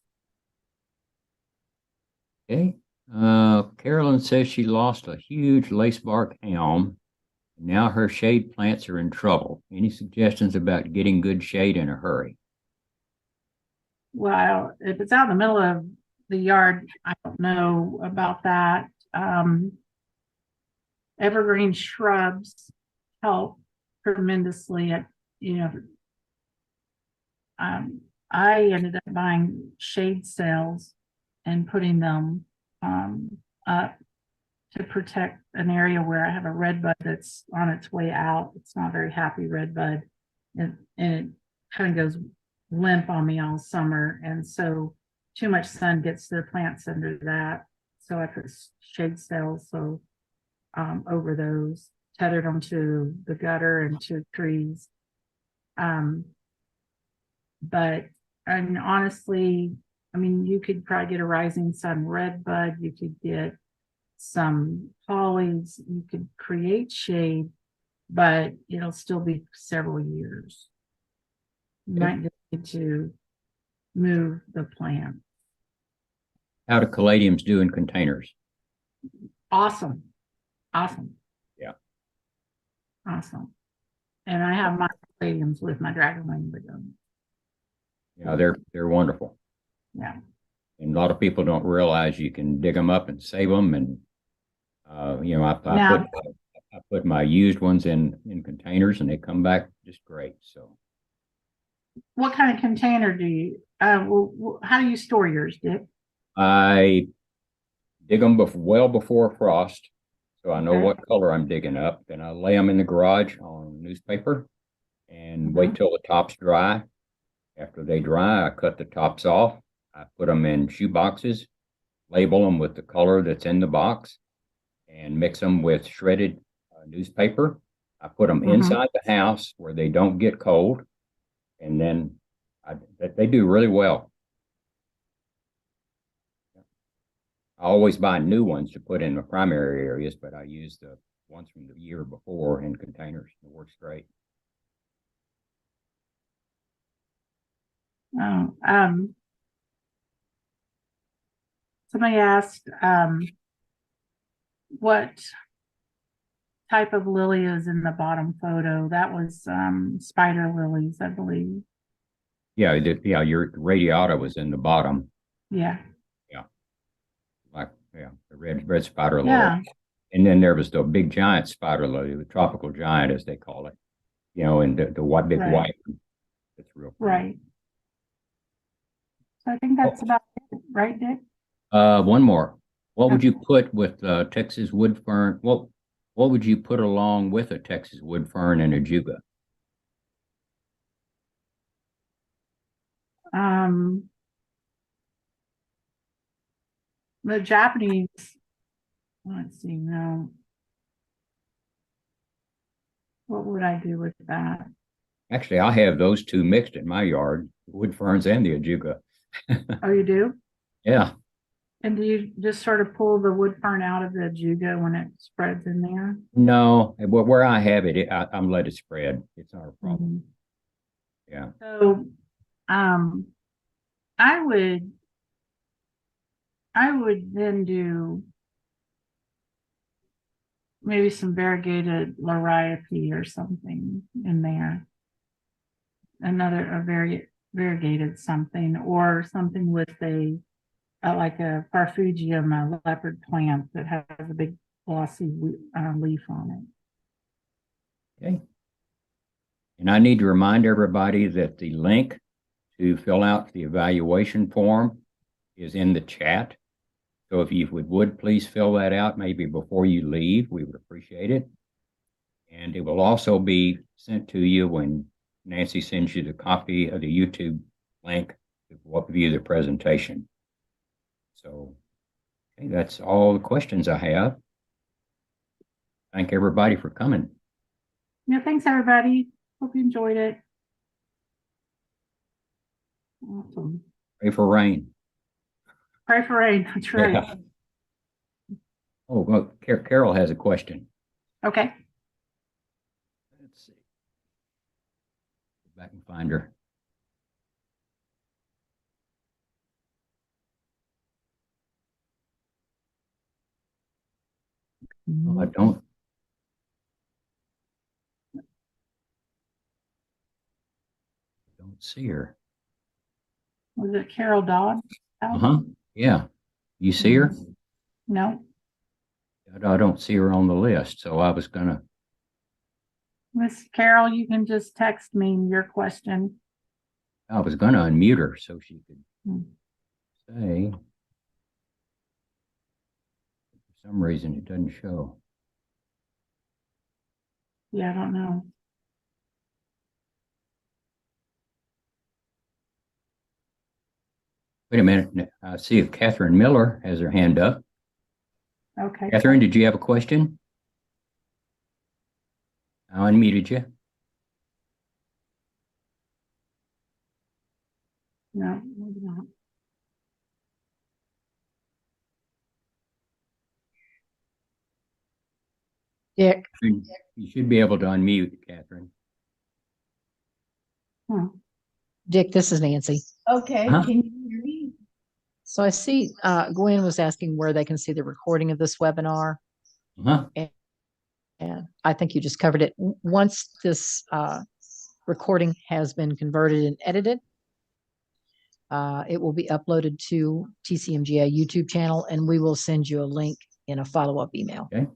Okay. Carolyn says she lost a huge lacebark elm. Now her shade plants are in trouble. Any suggestions about getting good shade in a hurry?
Well, if it's out in the middle of the yard, I don't know about that. Evergreen shrubs help tremendously. You know, um, I ended up buying shade sails and putting them up to protect an area where I have a red bud that's on its way out. It's not a very happy red bud, and it kind of goes limp on me all summer. And so too much sun gets to the plants under that. So I put shade sails over those, tethered them to the gutter and to trees. Um, but and honestly, I mean, you could probably get a rising sun red bud. You could get some polys, you could create shade, but it'll still be several years. You might need to move the plant.
How do caladiums do in containers?
Awesome. Awesome.
Yeah.
Awesome. And I have my stadiums with my dragonwing begonias.
Yeah, they're wonderful.
Yeah.
And a lot of people don't realize you can dig them up and save them. And
Now,
I put my used ones in containers, and they come back just great. So
what kind of container do you, how do you store yours, Dick?
I dig them well before frost, so I know
Okay.
what color I'm digging up. Then I lay them in the garage on newspaper and wait till the tops dry. After they dry, I cut the tops off. I put them in shoe boxes, label them with the color that's in the box, and mix them with shredded newspaper. I put them inside the house where they don't get cold, and then they do really well. I always buy new ones to put in the primary areas, but I use the ones from the year before in containers. It works great.
Oh, somebody asked, what type of lily is in the bottom photo? That was, spider lilies, I believe.
Yeah, your radiata was in the bottom.
Yeah.
The red spider lily.
Yeah.
And then there was the big giant spider lily, the tropical giant, as they call it. And the white, big white one. It's real pretty.
Right. So I think that's about it, right, Dick?
One more. What would
Okay.
you put with Texas wood fern? What would you put along with a Texas wood fern and a juga?
The Japanese, let's see, no. What would I do with that?
Actually, I have those two mixed in my yard, wood ferns and the ajuga.
Oh, you do?
Yeah.
And do you just sort of pull the wood fern out of the juga when it spreads in there?
No, where I have it, I'm let it spread. It's not a problem. Yeah.
So, um, I would then do maybe some variegated liriape or something in there. A variegated something, or something with a like a farfugium, a leopard plant that has a big glossy leaf on it.
Okay. And I need to remind everybody that the link to fill out the evaluation form is in the chat. So if you would please fill that out maybe before you leave, we would appreciate it. And it will also be sent to you when Nancy sends you the copy of the YouTube link to view the presentation. So, okay, that's all the questions I have. Thank everybody for coming.
Yeah, thanks everybody. Hope you enjoyed it. Awesome.
Pray for rain.
Pray for rain. That's right.
Yeah. Oh, well, Carol has a question.
Okay.
Let's see. Go back and find her. Oh, I don't see her.
Was it Carol Dodd?
Uh-huh. Yeah. You see her?
No.
I don't see her on the list, so I was gonna.
Miss Carol, you can just text me your question.
I was gonna unmute her so she could say. For some reason, it doesn't show.
Yeah, I don't know.
Wait a minute. I see if Catherine Miller has her hand up.
Okay.
Catherine, did you have a question? I unmuted you.
No, maybe not.
Dick,
You should be able to unmute, Catherine.
Hmm.
Dick, this is Nancy.
Okay,
Huh?
can you hear me?
So I see Gwen was asking where they can see the recording of this webinar.
Uh-huh.
And I think you just covered it. Once this recording has been converted and edited, it will be uploaded to TCMGA YouTube channel, and we will send you a link in a follow-up email.
Okay.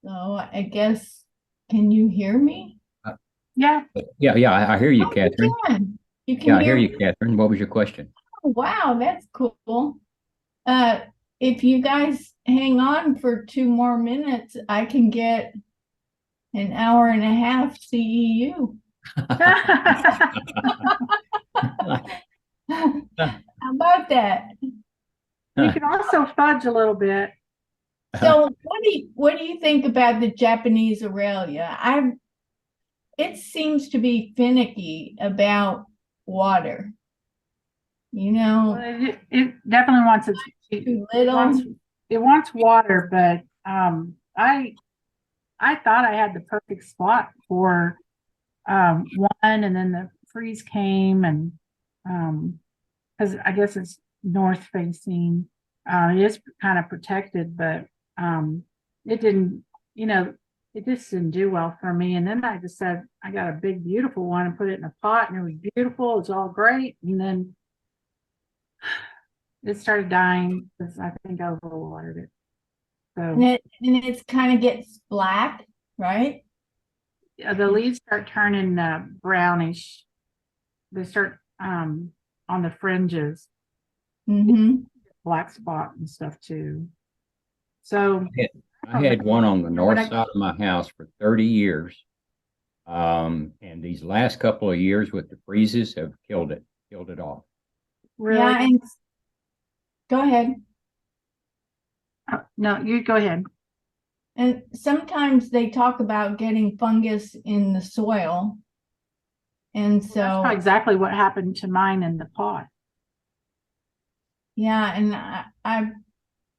So I guess, can you hear me?
Yeah,
Yeah, I hear you,
Oh,
Catherine.
You can. You can
Yeah, I
hear
hear
me?
you, Catherine. What was your question?
Oh, wow, that's cool. If you guys hang on for 2 more minutes, I can get an hour and a half CEU. How about that?
you can also fudge a little bit.
So what do you think about the Japanese Aurelia? It seems to be finicky about water. You
Well,
know,
it definitely wants
too little.
it wants water, but I thought I had the perfect spot for one, and then the freeze came, and because I guess it's north facing, it is kind of protected, but it didn't, it just didn't do well for me. And then I just said I got a big beautiful one and put it in a pot, and it was beautiful, it's all great, and then it started dying because I think I overwatered it.
And
So
it's kind of gets black, right?
the leaves start turning brownish. They start on the fringes,
Mm-hmm.
black spot and stuff too. So
I had one on the north
I-
side of my house for 30 years. And these last couple of years with the freezes have killed it off.
really,
Yeah, and go ahead.
no, you go ahead.
And sometimes they talk about getting fungus in the soil. And
That's
so,
exactly what happened to mine in the pot.
yeah, and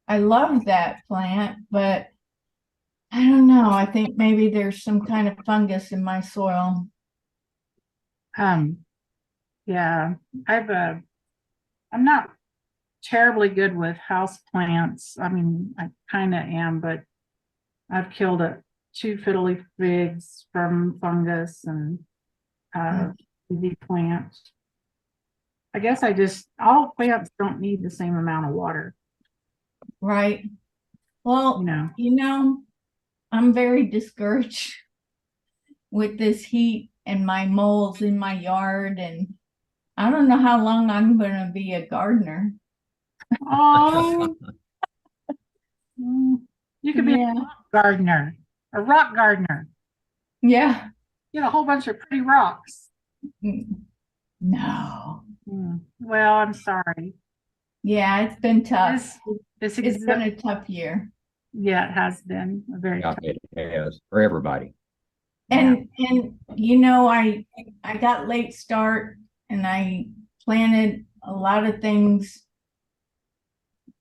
I love that plant, but I don't know. I think maybe there's some kind of fungus in my soil.
Yeah, I'm not terribly good with house plants. I mean, I kind of am, but I've killed 2 fiddly figs from fungus and easy plants. I guess all plants don't need the same amount of water,
Right. Well,
you know.
I'm very discouraged with this heat and my moles in my yard, and I don't know how long I'm going to be a gardener.
Oh, you could be
Yeah.
a rock gardener.
Yeah.
Get a whole bunch of pretty rocks.
No.
Well, I'm sorry.
Yeah, it's been tough.
It's
It's been a tough year.
Yeah, it has been a very
Yeah,
tough.
it has for everybody.
And I got late start and I planted a lot of things,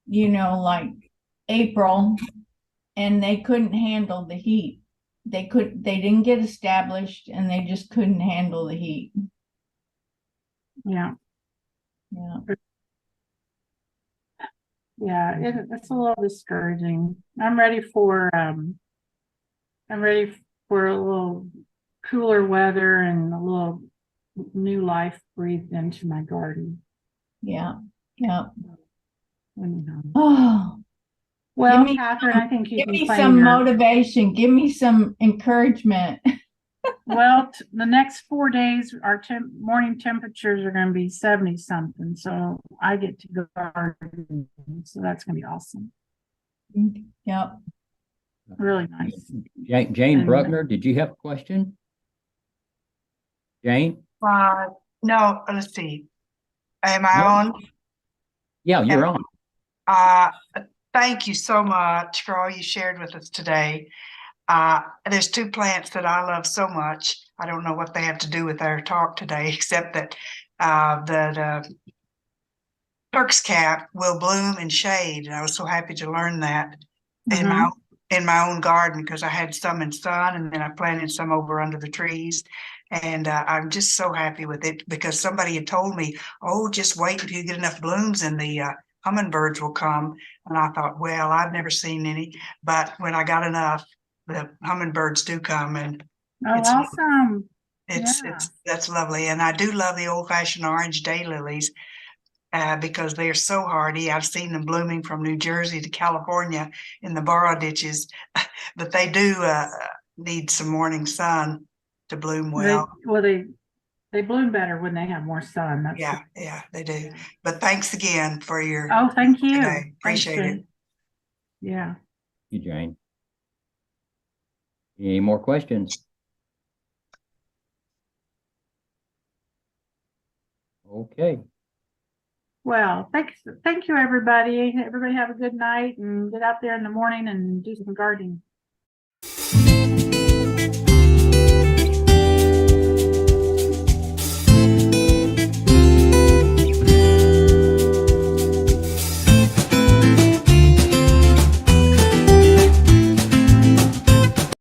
like April, and they couldn't handle the heat. They didn't get established and they just couldn't handle the heat.
Yeah.
Yeah.
Yeah, it's a little discouraging. I'm ready for a little cooler weather and a little new life breathed into my garden.
Yeah. Yeah.
Anyhow.
Oh,
Well, Catherine, I think you
give
can
me
claim
some
your,
motivation. Give me some encouragement.
well, the next 4 days, our morning temperatures are going to be 70 something. So I get to go garden. So that's going to be awesome.
Yep.
Really nice.
Jane
And-
Bruckner, did you have a question? Jane?
No, let's see. Am I
No.
on?
Yeah, you're on.
Thank you so much for all you shared with us today. There's 2 plants that I love so much. I don't know what they have to do with our talk today, except that the Turk's cap will bloom in shade, and I was so happy to learn that. In my in my own garden because I had some in sun and then I planted some over under the trees. And I'm just so happy with it because somebody had told me, oh, just wait until you get enough blooms and the hummingbirds will come. And I thought, well, I've never seen any, but when I got enough, the hummingbirds do come, and
Oh,
it's
awesome.
it's that's lovely. And I do love the old fashioned orange daylilies because they're so hardy. I've seen them blooming from New Jersey to California in the borrow ditches, but they do need some morning sun to bloom well.
They bloom better when they have more sun. That's
Yeah, they do. But thanks again for your
Oh, thank you.
today.
Thanks,
Appreciate it.
Jane. Yeah.
You, Jane. Any more questions? Okay.
Well, thank you, everybody. Everybody have a good night and get out there in the morning and do some gardening.